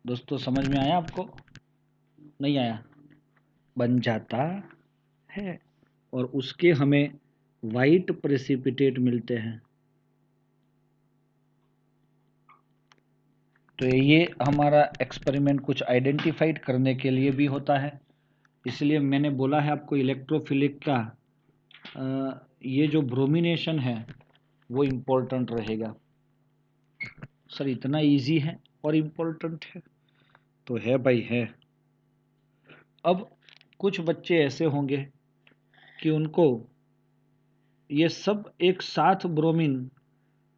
Speaker 1: दोस्तों समझ में आया आपको, नहीं आया, बन जाता है और उसके हमें वाइट प्रेसिपिटेट मिलते हैं। तो ये हमारा एक्सपेरिमेंट कुछ आइडेंटिफाइड करने के लिए भी होता है, इसलिए मैंने बोला है आपको इलेक्ट्रोफिलिक का ये जो ब्रोमिनेशन है वो इम्पोर्टेंट रहेगा। सर इतना इजी है और इम्पोर्टेंट है, तो है भाई है। अब कुछ बच्चे ऐसे होंगे कि उनको ये सब एक साथ ब्रोमीन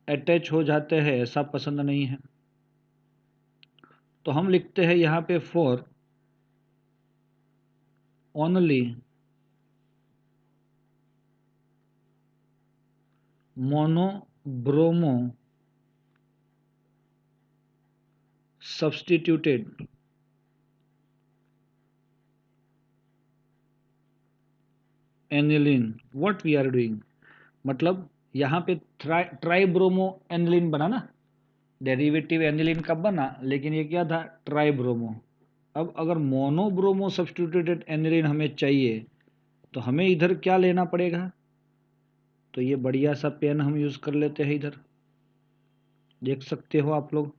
Speaker 1: अटैच हो जाते हैं, ऐसा पसंद नहीं है, तो हम लिखते हैं यहाँ पे for only monobromo substituted aniline what we are doing, मतलब यहाँ पे ट्राइब्रोमो एनिलीन बना ना, डेरिवेटिव एनिलीन का बना, लेकिन ये क्या था, ट्राइब्रोमो। अब अगर मोनोब्रोमो सब्स्टिट्यूटेड एनिलीन हमें चाहिए तो हमें इधर क्या लेना पड़ेगा, तो ये बढ़िया सा पेन हम यूज कर लेते हैं, इधर देख सकते हो आप लोग,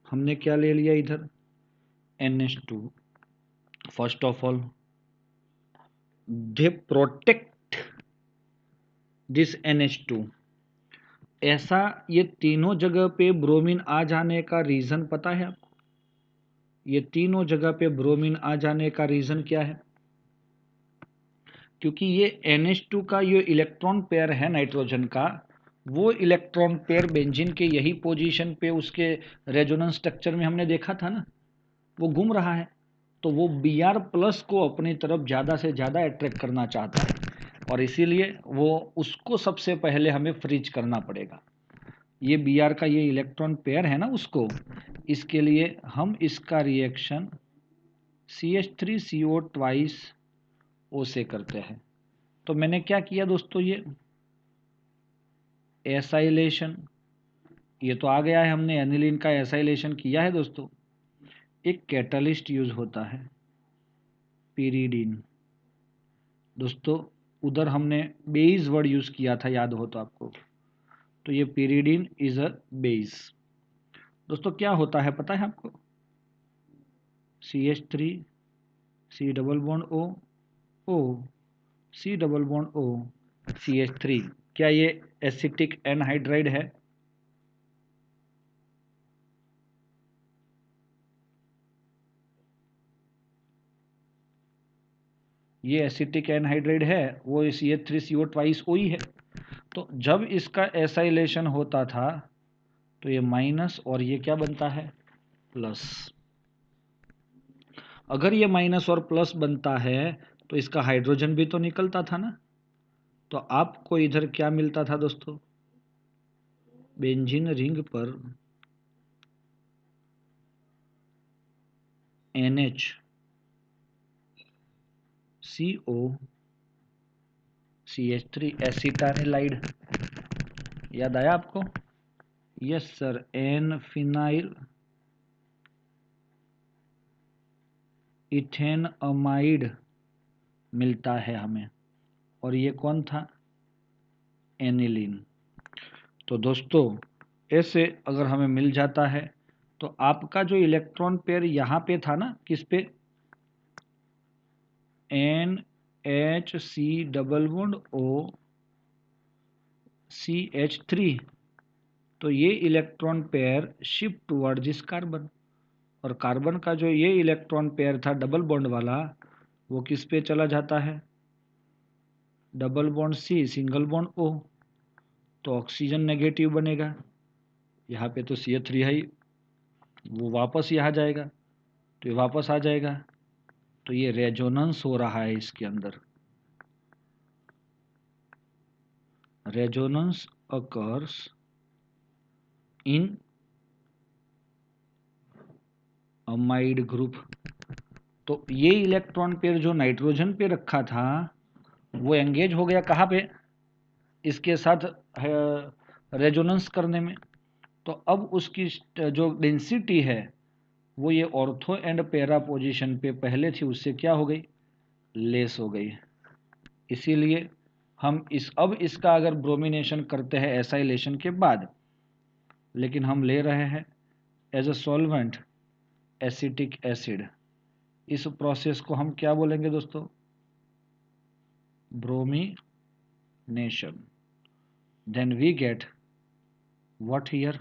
Speaker 1: हमने क्या ले लिया इधर NH2। First of all they protect this NH2। ऐसा ये तीनों जगह पे ब्रोमीन आ जाने का रीजन पता है आपको, ये तीनों जगह पे ब्रोमीन आ जाने का रीजन क्या है, क्योंकि ये NH2 का ये इलेक्ट्रॉन पेयर है नाइट्रोजन का, वो इलेक्ट्रॉन पेयर बेंजीन के यही पोजीशन पे उसके रेजोनेंस स्ट्रक्चर में हमने देखा था ना, वो घूम रहा है, तो वो Br+ को अपनी तरफ ज़्यादा से ज़्यादा अट्रैक्ट करना चाहता है और इसीलिए वो उसको सबसे पहले हमें फ्रीज करना पड़ेगा। ये Br का ये इलेक्ट्रॉन पेयर है ना उसको, इसके लिए हम इसका रिएक्शन CH3CO ट्वाइस O से करते हैं। तो मैंने क्या किया दोस्तों, ये एसाइलेशन, ये तो आ गया है, हमने एनिलीन का एसाइलेशन किया है दोस्तों। एक कैटलिस्ट यूज होता है पिरीडीन। दोस्तों उधर हमने बेस वर्ड यूज किया था, याद हो तो आपको, तो ये पिरीडीन इज अ बेस। दोस्तों क्या होता है पता है आपको, CH3 C double bond O O C double bond O CH3, क्या ये एसिटिक एनहाइड्राइड है, ये एसिटिक एनहाइड्राइड है, वो CH3CO ट्वाइस O ही है। तो जब इसका एसाइलेशन होता था तो ये माइनस और ये क्या बनता है, प्लस। अगर ये माइनस और प्लस बनता है तो इसका हाइड्रोजन भी तो निकलता था ना, तो आपको इधर क्या मिलता था दोस्तों, बेंजीन रिंग पर NH CO CH3 एसिटानिलाइड, याद आया आपको, यस सर, एन फिनाइल इथेनअमाइड मिलता है हमें, और ये कौन था, एनिलीन। तो दोस्तों ऐसे अगर हमें मिल जाता है तो आपका जो इलेक्ट्रॉन पेयर यहाँ पे था ना, किस पे, NHC double bond O CH3, तो ये electron pair shift toward this carbon, और कार्बन का जो ये इलेक्ट्रॉन पेयर था डबल बॉन्ड वाला, वो किस पे चला जाता है, double bond C single bond O, तो ऑक्सीजन नेगेटिव बनेगा, यहाँ पे तो CH3 है ही, वो वापस यहाँ जाएगा, तो ये वापस आ जाएगा, तो ये रेजोनेंस हो रहा है इसके अंदर। Resonance occurs in amide group. तो ये इलेक्ट्रॉन पेयर जो नाइट्रोजन पे रखा था वो एंगेज हो गया कहाँ पे, इसके साथ रेजोनेंस करने में। तो अब उसकी जो डेंसिटी है वो ये ऑर्थो एंड पैरा पोजीशन पे पहले थी उससे क्या हो गई, लेस हो गई। इसीलिए हम अब इसका अगर ब्रोमिनेशन करते हैं एसाइलेशन के बाद, लेकिन हम ले रहे हैं as a solvent acetic acid, इस प्रोसेस को हम क्या बोलेंगे दोस्तों, bromination. Then we get what here,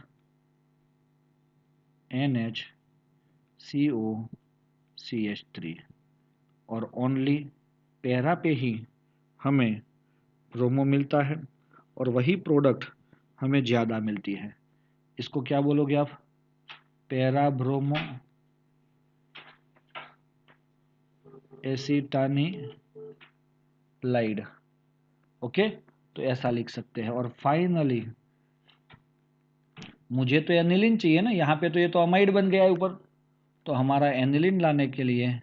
Speaker 1: NHCOCH3, और ओनली पैरा पे ही हमें ब्रोमो मिलता है और वही प्रोडक्ट हमें ज़्यादा मिलती है। इसको क्या बोलोगे आप, पैरा ब्रोमो एसिटानिलाइड। ओके, तो ऐसा लिख सकते हैं। और फाइनली मुझे तो एनिलीन चाहिए ना, यहाँ पे तो ये तो अमाइड बन गया है ऊपर, तो हमारा एनिलीन लाने के लिए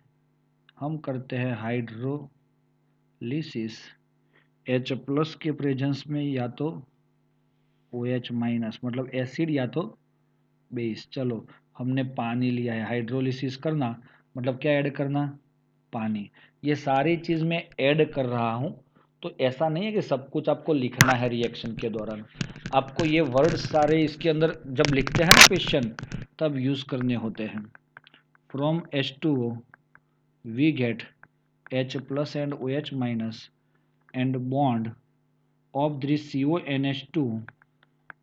Speaker 1: हम करते हैं हाइड्रोलिसिस H+ के प्रेजेंस में, या तो OH-, मतलब एसिड या तो बेस। चलो हमने पानी लिया है, हाइड्रोलिसिस करना मतलब क्या ऐड करना, पानी। ये सारी चीज़ मैं ऐड कर रहा हूँ, तो ऐसा नहीं है कि सब कुछ आपको लिखना है रिएक्शन के दौरान। आपको ये वर्ड सारे इसके अंदर जब लिखते हैं ना क्वेश्चन, तब यूज़ करने होते हैं। From H2O we get H+ and OH- and bond of this CONH2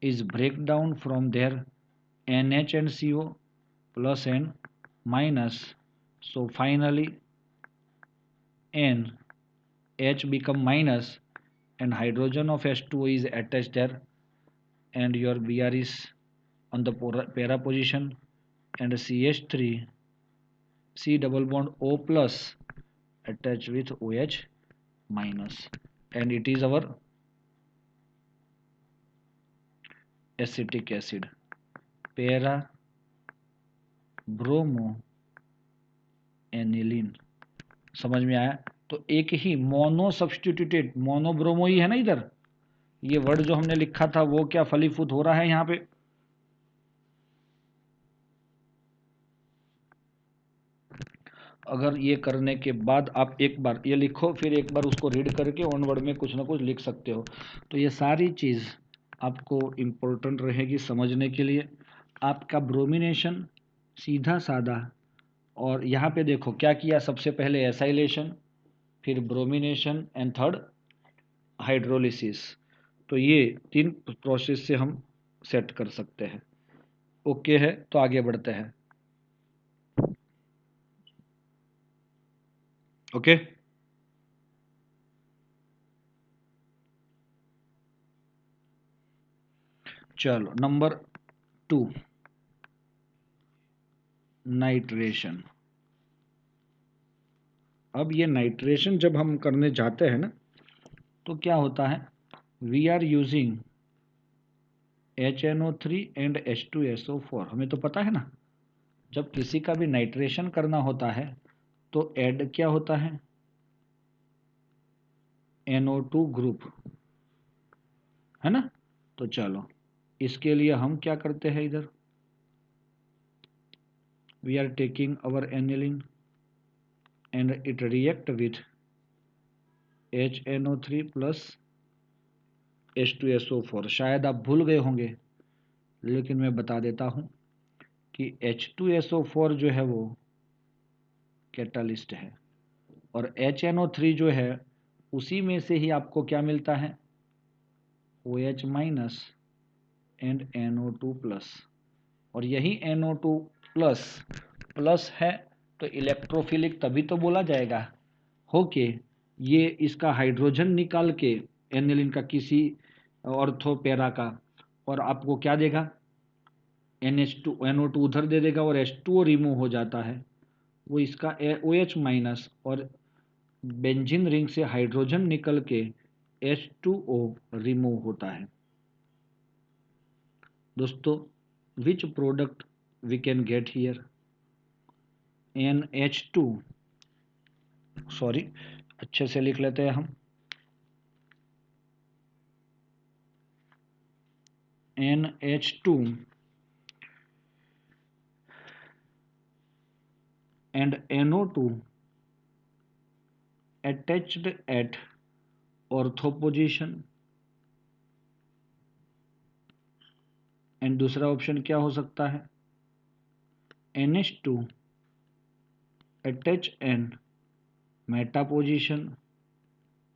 Speaker 1: is break down from their NH and CO plus and minus. So finally NH become minus and hydrogen of H2O is attached there, and your Br is on the para position, and CH3 C double bond O plus attached with OH-, and it is our acetic acid, para bromo aniline. समझ में आया। तो एक ही mono substituted, mono bromo ही है ना इधर, ये word जो हमने लिखा था वो क्या फलीभूत हो रहा है यहाँ पे। अगर ये करने के बाद आप एक बार ये लिखो, फिर एक बार उसको रीड करके ऑन वर्ड में कुछ ना कुछ लिख सकते हो। तो ये सारी चीज़ आपको इम्पोर्टेंट रहेगी समझने के लिए। आपका ब्रोमिनेशन सीधा साधा, और यहाँ पे देखो क्या किया, सबसे पहले एसाइलेशन, फिर ब्रोमिनेशन एंड थर्ड हाइड्रोलिसिस। तो ये 3 प्रोसेस से हम सेट कर सकते हैं। ओके है, तो आगे बढ़ते हैं। ओके, चलो नंबर 2, नाइट्रेशन। अब ये नाइट्रेशन जब हम करने जाते हैं ना, तो क्या होता है, we are using HNO3 and H2SO4। हमें तो पता है ना, जब किसी का भी नाइट्रेशन करना होता है तो ऐड क्या होता है, NO2 ग्रुप, है ना। तो चलो इसके लिए हम क्या करते हैं, इधर we are taking our aniline and it react with HNO3 plus H2SO4। शायद आप भूल गए होंगे, लेकिन मैं बता देता हूँ कि H2SO4 जो है वो कैटालिस्ट है, और HNO3 जो है उसी में से ही आपको क्या मिलता है, OH- एंड NO2 प्लस। और यही NO2 प्लस प्लस है तो इलेक्ट्रोफिलिक तभी तो बोला जाएगा हो के ये इसका हाइड्रोजन निकाल के एनिलीन का किसी ऑर्थो पैरा का, और आपको क्या देगा, NH2 NO2 उधर दे देगा और H2O रिमूव हो जाता है, वो इसका OH- और बेंजीन रिंग से हाइड्रोजन निकल के H2O रिमूव होता है। दोस्तों, which product we can get here? NH2, sorry, अच्छे से लिख लेते हैं हम, NH2 and NO2 attached at ortho position, and दूसरा ऑप्शन क्या हो सकता है? NH2 attach and Meta position,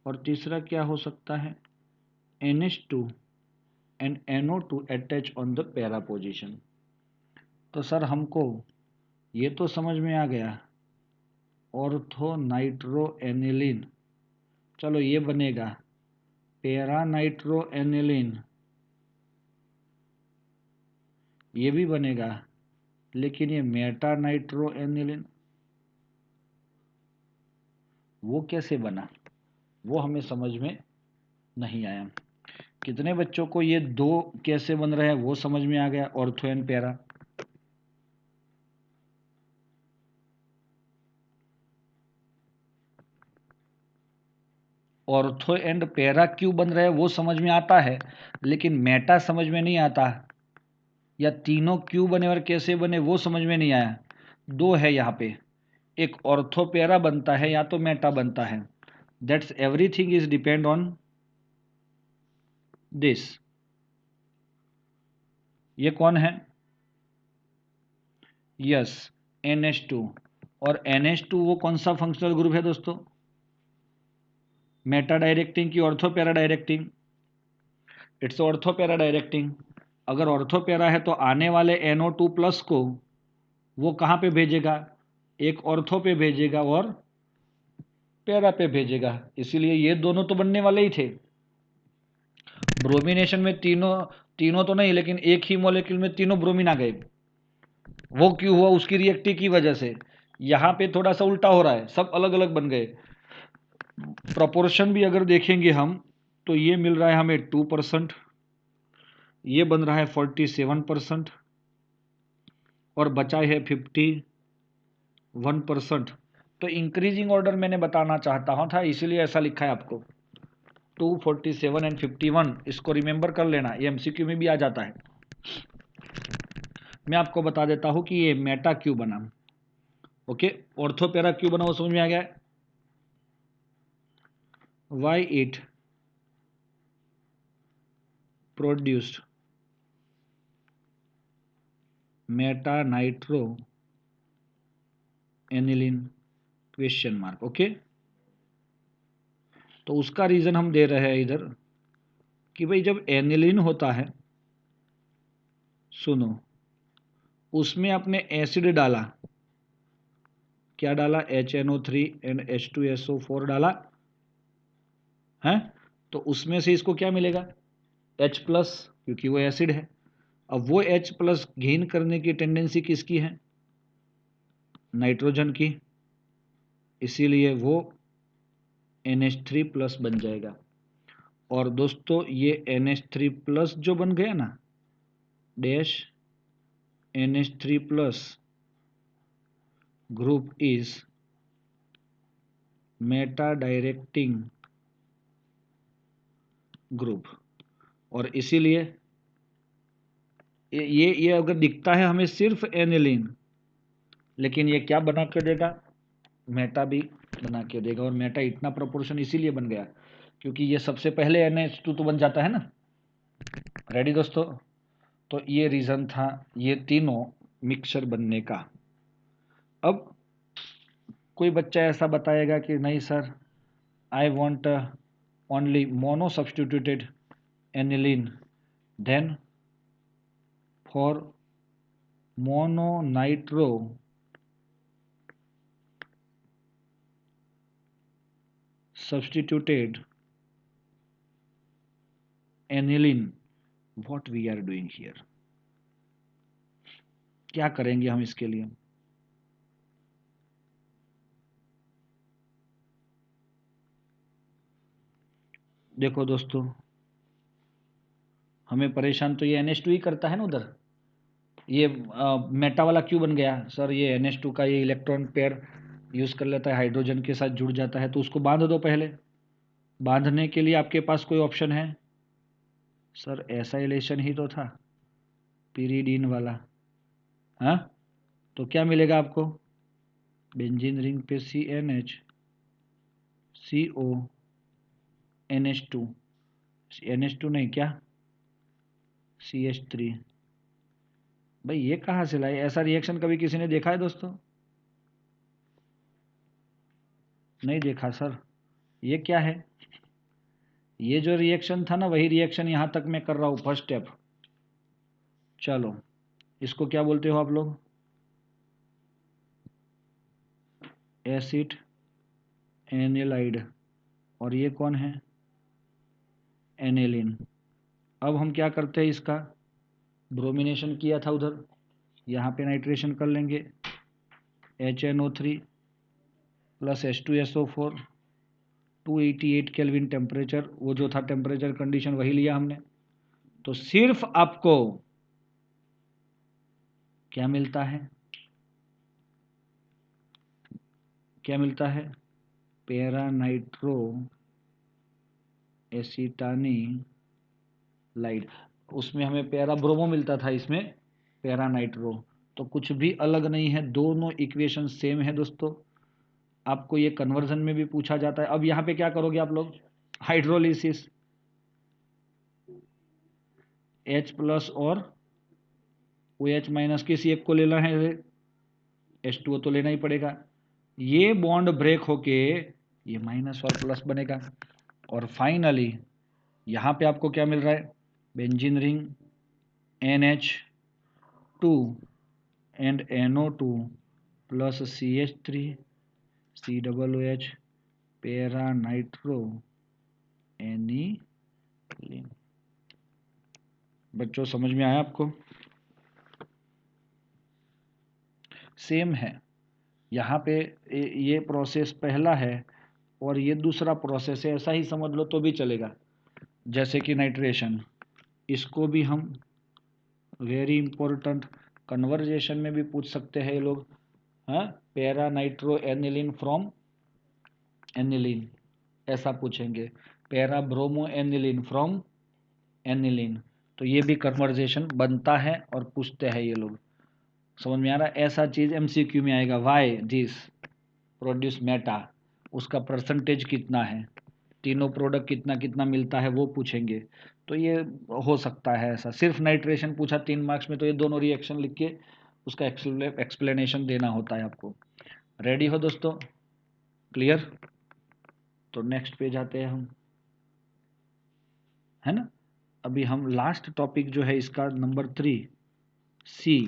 Speaker 1: और तीसरा क्या हो सकता है? NH2 and NO2 attach on the para position। तो सर हमको ये तो समझ में आ गया, ऑर्थो नाइट्रो एनिलीन, चलो ये बनेगा पैरा नाइट्रो एनिलीन, ये भी बनेगा, लेकिन ये मेटा नाइट्रो एनिलीन वो कैसे बना, वो हमें समझ में नहीं आया। कितने बच्चों को ये दो कैसे बन रहे हैं वो समझ में आ गया, ortho and para? Ortho and para क्यों बन रहे हैं वो समझ में आता है, लेकिन मेटा समझ में नहीं आता, या तीनों क्यों बने और कैसे बने वो समझ में नहीं आया। दो है यहाँ पे, एक ऑर्थो पैरा बनता है या तो मेटा बनता है। That's everything is depend on this. ये कौन है? Yes, NH2। और NH2 वो कौन सा फंक्शनल ग्रुप है दोस्तों? मेटा डायरेक्टिंग की ortho para directing? It's ortho para directing. अगर ऑर्थो पैरा है तो आने वाले NO2 प्लस को वो कहाँ पे भेजेगा? एक ऑर्थो पे भेजेगा और पैरा पे भेजेगा, इसीलिए ये दोनों तो बनने वाले ही थे। ब्रोमिनेशन में तीनों तो नहीं, लेकिन एक ही मॉलिक्यूल में तीनों ब्रोमीन आ गए। वो क्यों हुआ? उसकी रिएक्टिव की वजह से। यहाँ पे थोड़ा सा उल्टा हो रहा है, सब अलग अलग बन गए। प्रोपोर्शन भी अगर देखेंगे हम तो ये मिल रहा है हमें 2%, ये बन रहा है 47%, और बचा है 51%। तो इंक्रीजिंग ऑर्डर मैंने बताना चाहता हूँ था, इसीलिए ऐसा लिखा है आपको 247 एंड 51। इसको रिमेंबर कर लेना, ये MCQ में भी आ जाता है। मैं आपको बता देता हूँ कि ये मेटा क्यों बना। ओके, ऑर्थो पैरा क्यों बना वो समझ में आ गया। Why it produced Meta nitro aniline, question mark. Okay, तो उसका रीजन हम दे रहे हैं इधर कि भाई जब एनिलीन होता है, सुनो, उसमें आपने एसिड डाला, क्या डाला? HNO3 एंड H2SO4 डाला है, तो उसमें से इसको क्या मिलेगा? H प्लस, क्योंकि वो एसिड है। अब वो H प्लस गेन करने की टेंडेंसी किसकी है? नाइट्रोजन की, इसीलिए वो NH3 प्लस बन जाएगा। और दोस्तों ये NH3 प्लस जो बन गया ना, dash NH3 plus group is Meta directing group, और इसीलिए ये अगर दिखता है हमें सिर्फ एनिलीन, लेकिन ये क्या बना के देगा? मेटा भी बना के देगा। और मेटा इतना प्रोपोर्शन इसीलिए बन गया क्योंकि ये सबसे पहले NH2 तो बन जाता है ना। रेडी दोस्तों? तो ये रीजन था ये तीनों मिक्सचर बनने का। अब कोई बच्चा ऐसा बताएगा कि नहीं sir, I want only mono substituted aniline, then for mono nitro substituted aniline, what we are doing here? क्या करेंगे हम इसके लिए? देखो दोस्तों, हमें परेशान तो ये NH2 ही करता है ना उधर। ये मेटा वाला क्यों बन गया सर? ये NH2 का ये इलेक्ट्रॉन पेयर यूज़ कर लेता है, हाइड्रोजन के साथ जुड़ जाता है, तो उसको बांध दो पहले। बांधने के लिए आपके पास कोई ऑप्शन है? सर एसाइलेशन ही तो था, पीरिडीन वाला। हाँ, तो क्या मिलेगा आपको? बेंजीन रिंग पे CNH, CO, NH2, NH2 नहीं क्या, CH3। भाई ये कहाँ से लाए? ऐसा रिएक्शन कभी किसी ने देखा है दोस्तों? नहीं देखा सर। ये क्या है? ये जो रिएक्शन था ना, वही रिएक्शन यहाँ तक मैं कर रहा हूँ, फर्स्ट स्टेप। चलो, इसको क्या बोलते हो आप लोग? Acid anilide. और ये कौन है? एनिलीन। अब हम क्या करते हैं, इसका ब्रोमिनेशन किया था उधर, यहाँ पे नाइट्रेशन कर लेंगे। HNO3 plus H2SO4, 288 kelvin temperature, वो जो था टेम्परेचर कंडीशन वही लिया हमने। तो सिर्फ आपको क्या मिलता है? क्या मिलता है? Para nitro acetanilide. उसमें हमें पैरा ब्रोमो मिलता था, इसमें पैरा नाइट्रो। तो कुछ भी अलग नहीं है, दोनों इक्वेशन सेम है दोस्तों। आपको ये कन्वर्जन में भी पूछा जाता है। अब यहाँ पे क्या करोगे आप लोग? हाइड्रोलिसिस। H प्लस और OH माइनस किसी एक को लेना है, H2O तो लेना ही पड़ेगा। ये बॉन्ड ब्रेक होके ये माइनस और प्लस बनेगा। और फाइनली यहाँ पे आपको क्या मिल रहा है? Benzene ring NH2 and NO2 plus CH3 COOH para nitro aniline. बच्चों समझ में आया आपको? सेम है। यहाँ पे ये प्रोसेस पहला है और ये दूसरा प्रोसेस है, ऐसा ही समझ लो तो भी चलेगा। जैसे कि नाइट्रेशन, इसको भी हम वेरी इंपॉर्टेंट कन्वर्जेशन में भी पूछ सकते हैं ये लोग। हाँ, para nitro aniline from aniline, ऐसा पूछेंगे। Para bromo aniline from aniline. तो ये भी कन्वर्जेशन बनता है और पूछते हैं ये लोग। समझ में आ रहा है? ऐसा चीज़ MCQ में आएगा, वाई दिस प्रोड्यूस मेटा, उसका परसेंटेज कितना है, तीनों प्रोडक्ट कितना कितना मिलता है, वो पूछेंगे। तो ये हो सकता है ऐसा। सिर्फ नाइट्रेशन पूछा 3 मार्क्स में, तो ये दोनों रिएक्शन लिख के उसका एक्सप्लेनेशन देना होता है आपको। रेडी हो दोस्तों? क्लियर? तो नेक्स्ट पे जाते हैं हम, है ना। अभी हम लास्ट टॉपिक जो है इसका नंबर 3, C,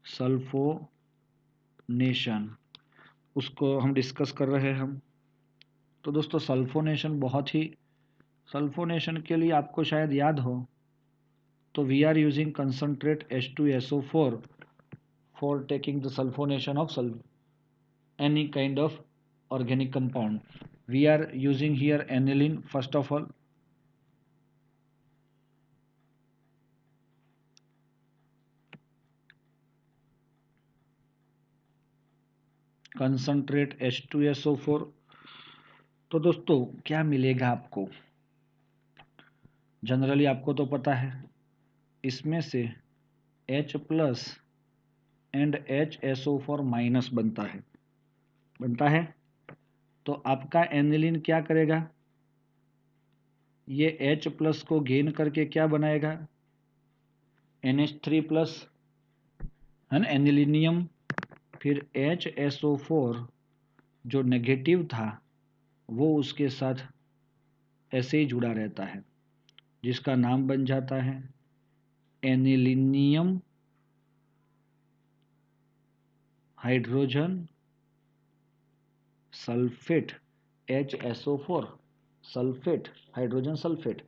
Speaker 1: सल्फोनेशन, उसको हम डिस्कस कर रहे हैं हम। तो दोस्तों सल्फोनेशन के लिए आपको शायद याद हो, तो we are using concentrate H2SO4 for taking the sulfonation of any kind of organic compound. We are using here aniline first of all. Concentrate H2SO4। तो दोस्तों क्या मिलेगा आपको? जनरली आपको तो पता है, इसमें से H plus and HSO4 minus बनता है। तो आपका एनिलीन क्या करेगा? ये H प्लस को गेन करके क्या बनाएगा? NH3 प्लस, है ना, एनिलीनियम। फिर HSO4 जो नेगेटिव था वो उसके साथ ऐसे ही जुड़ा रहता है, जिसका नाम बन जाता है anilinium hydrogen sulphate, HSO4 sulphate, hydrogen sulphate.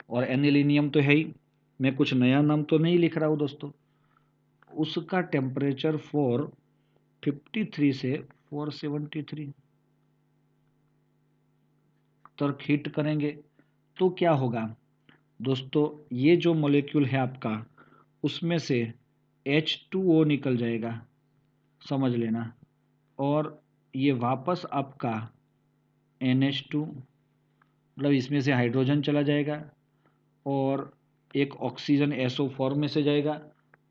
Speaker 1: और एनिलीनियम तो है ही, मैं कुछ नया नाम तो नहीं लिख रहा हूँ दोस्तों। उसका टेम्परेचर 453 से 473, तक हीट करेंगे तो क्या होगा दोस्तों, ये जो मॉलिक्यूल है आपका उसमें से H2O निकल जाएगा, समझ लेना, और ये वापस आपका NH2 मतलब इसमें से हाइड्रोजन चला जाएगा और एक ऑक्सीजन SO4 में से जाएगा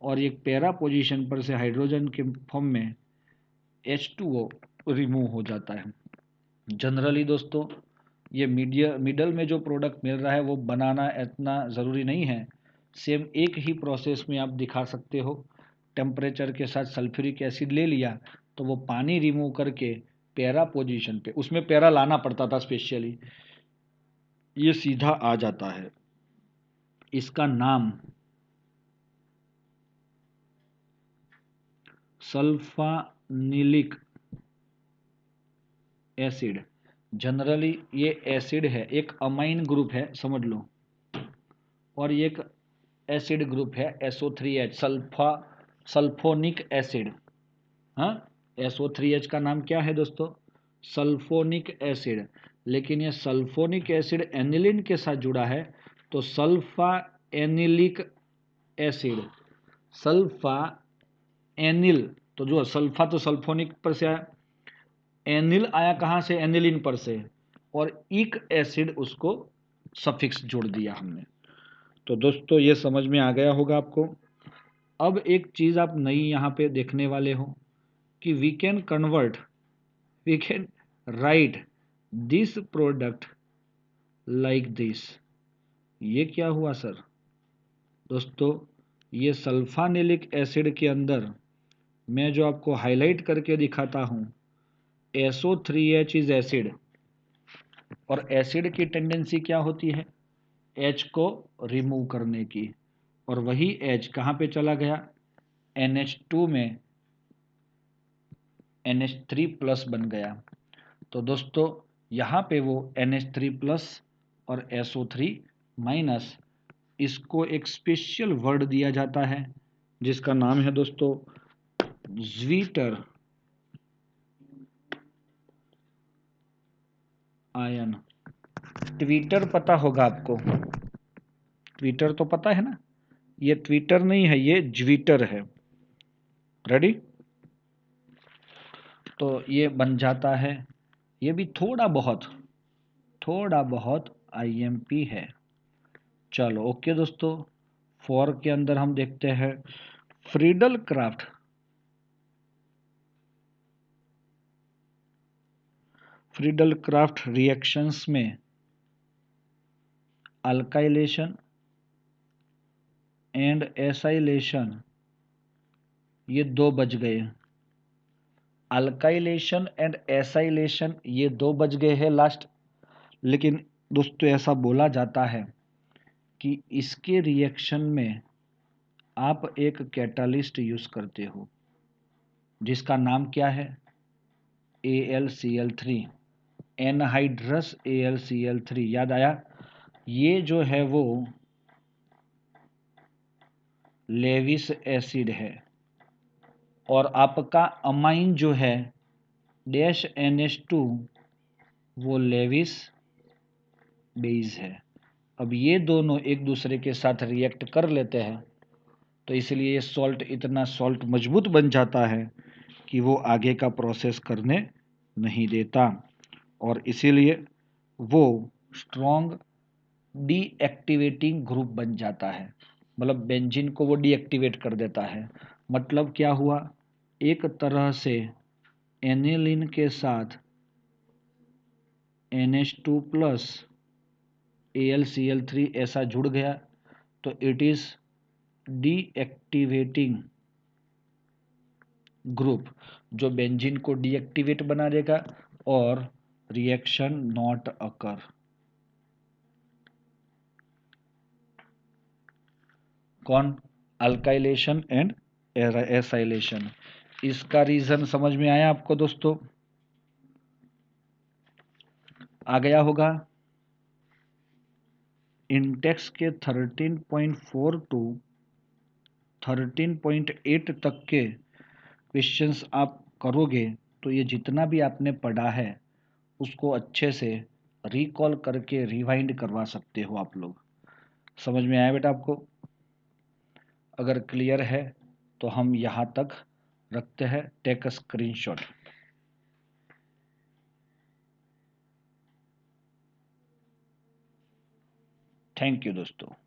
Speaker 1: और एक पैरा पोजीशन पर से हाइड्रोजन के फॉर्म में H2O रिमूव हो जाता है। जनरली दोस्तों ये मिडल में जो प्रोडक्ट मिल रहा है वो बनाना इतना ज़रूरी नहीं है, सेम एक ही प्रोसेस में आप दिखा सकते हो। टेम्परेचर के साथ सल्फ्यूरिक एसिड ले लिया तो वो पानी रिमूव करके पैरा पोजीशन पे, उसमें पैरा लाना पड़ता था स्पेशली, ये सीधा आ जाता है। इसका नाम सल्फानिलिक एसिड, जनरली ये एसिड है, एक अमाइन ग्रुप है समझ लो, और ये एक एसिड ग्रुप है SO3H, सल्फोनिक एसिड। हाँ, SO3H का नाम क्या है दोस्तों, सल्फोनिक एसिड, लेकिन ये सल्फोनिक एसिड एनिलीन के साथ जुड़ा है तो सल्फा एनिलिक एसिड, सल्फा एनिल, तो जो सल्फा तो सल्फोनिक पर से आया, एनिल आया कहाँ से, एनिलीन पर से, और इक एसिड उसको सफिक्स जोड़ दिया हमने। तो दोस्तों ये समझ में आ गया होगा आपको। अब एक चीज़ आप नई यहाँ पे देखने वाले हो कि we can write this product like this. ये क्या हुआ सर, दोस्तों ये सल्फानिलिक एसिड के अंदर मैं जो आपको हाईलाइट करके दिखाता हूँ SO3H इज एसिड, और एसिड की टेंडेंसी क्या होती है, H को रिमूव करने की, और वही H कहाँ पे चला गया, NH2 में NH3+ बन गया। तो दोस्तों यहाँ पे वो NH3+ और SO3-, इसको एक स्पेशल वर्ड दिया जाता है जिसका नाम है दोस्तों ज्वीटर आयन। ट्विटर पता होगा आपको, ट्विटर तो पता है ना, ये ट्विटर नहीं है, ये ज्वीटर है। रेडी, तो ये बन जाता है, ये भी थोड़ा बहुत IMP है। चलो ओके दोस्तों, 4 के अंदर हम देखते हैं फ्रीडल क्राफ्ट रिएक्शंस में अल्काइलेशन एंड एसाइलेशन, ये 2 बज गए, अल्काइलेशन एंड एसाइलेशन ये 2 बज गए हैं लास्ट। लेकिन दोस्तों ऐसा बोला जाता है कि इसके रिएक्शन में आप एक कैटालिस्ट यूज करते हो जिसका नाम क्या है, AlCl3, एनहाइड्रस AlCl3, याद आया, ये जो है वो लेविस एसिड है, और आपका अमाइन जो है -NH2 वो लेविस बेस है। अब ये दोनों एक दूसरे के साथ रिएक्ट कर लेते हैं तो इसलिए ये सॉल्ट इतना सॉल्ट मजबूत बन जाता है कि वो आगे का प्रोसेस करने नहीं देता, और इसीलिए वो स्ट्रॉन्ग डीएक्टिवेटिंग ग्रुप बन जाता है, मतलब बेंजीन को वो डीएक्टिवेट कर देता है। मतलब क्या हुआ, एक तरह से एनिलीन के साथ NH2+ AlCl3 ऐसा जुड़ गया तो इट इज डीएक्टिवेटिंग ग्रुप, जो बेंजीन को डीएक्टिवेट बना देगा और रिएक्शन नॉट अकर। कौन, अल्काइलेशन एंड एसाइलेशन। इसका रीजन समझ में आया आपको दोस्तों, आ गया होगा। इंडेक्स के 13.4 टू 13.8 तक के क्वेश्चंस आप करोगे तो ये जितना भी आपने पढ़ा है उसको अच्छे से रिकॉल करके रिवाइंड करवा सकते हो आप लोग। समझ में आया बेटा आपको? अगर क्लियर है तो हम यहाँ तक रखते हैं। Take a screenshot. Thank you दोस्तों।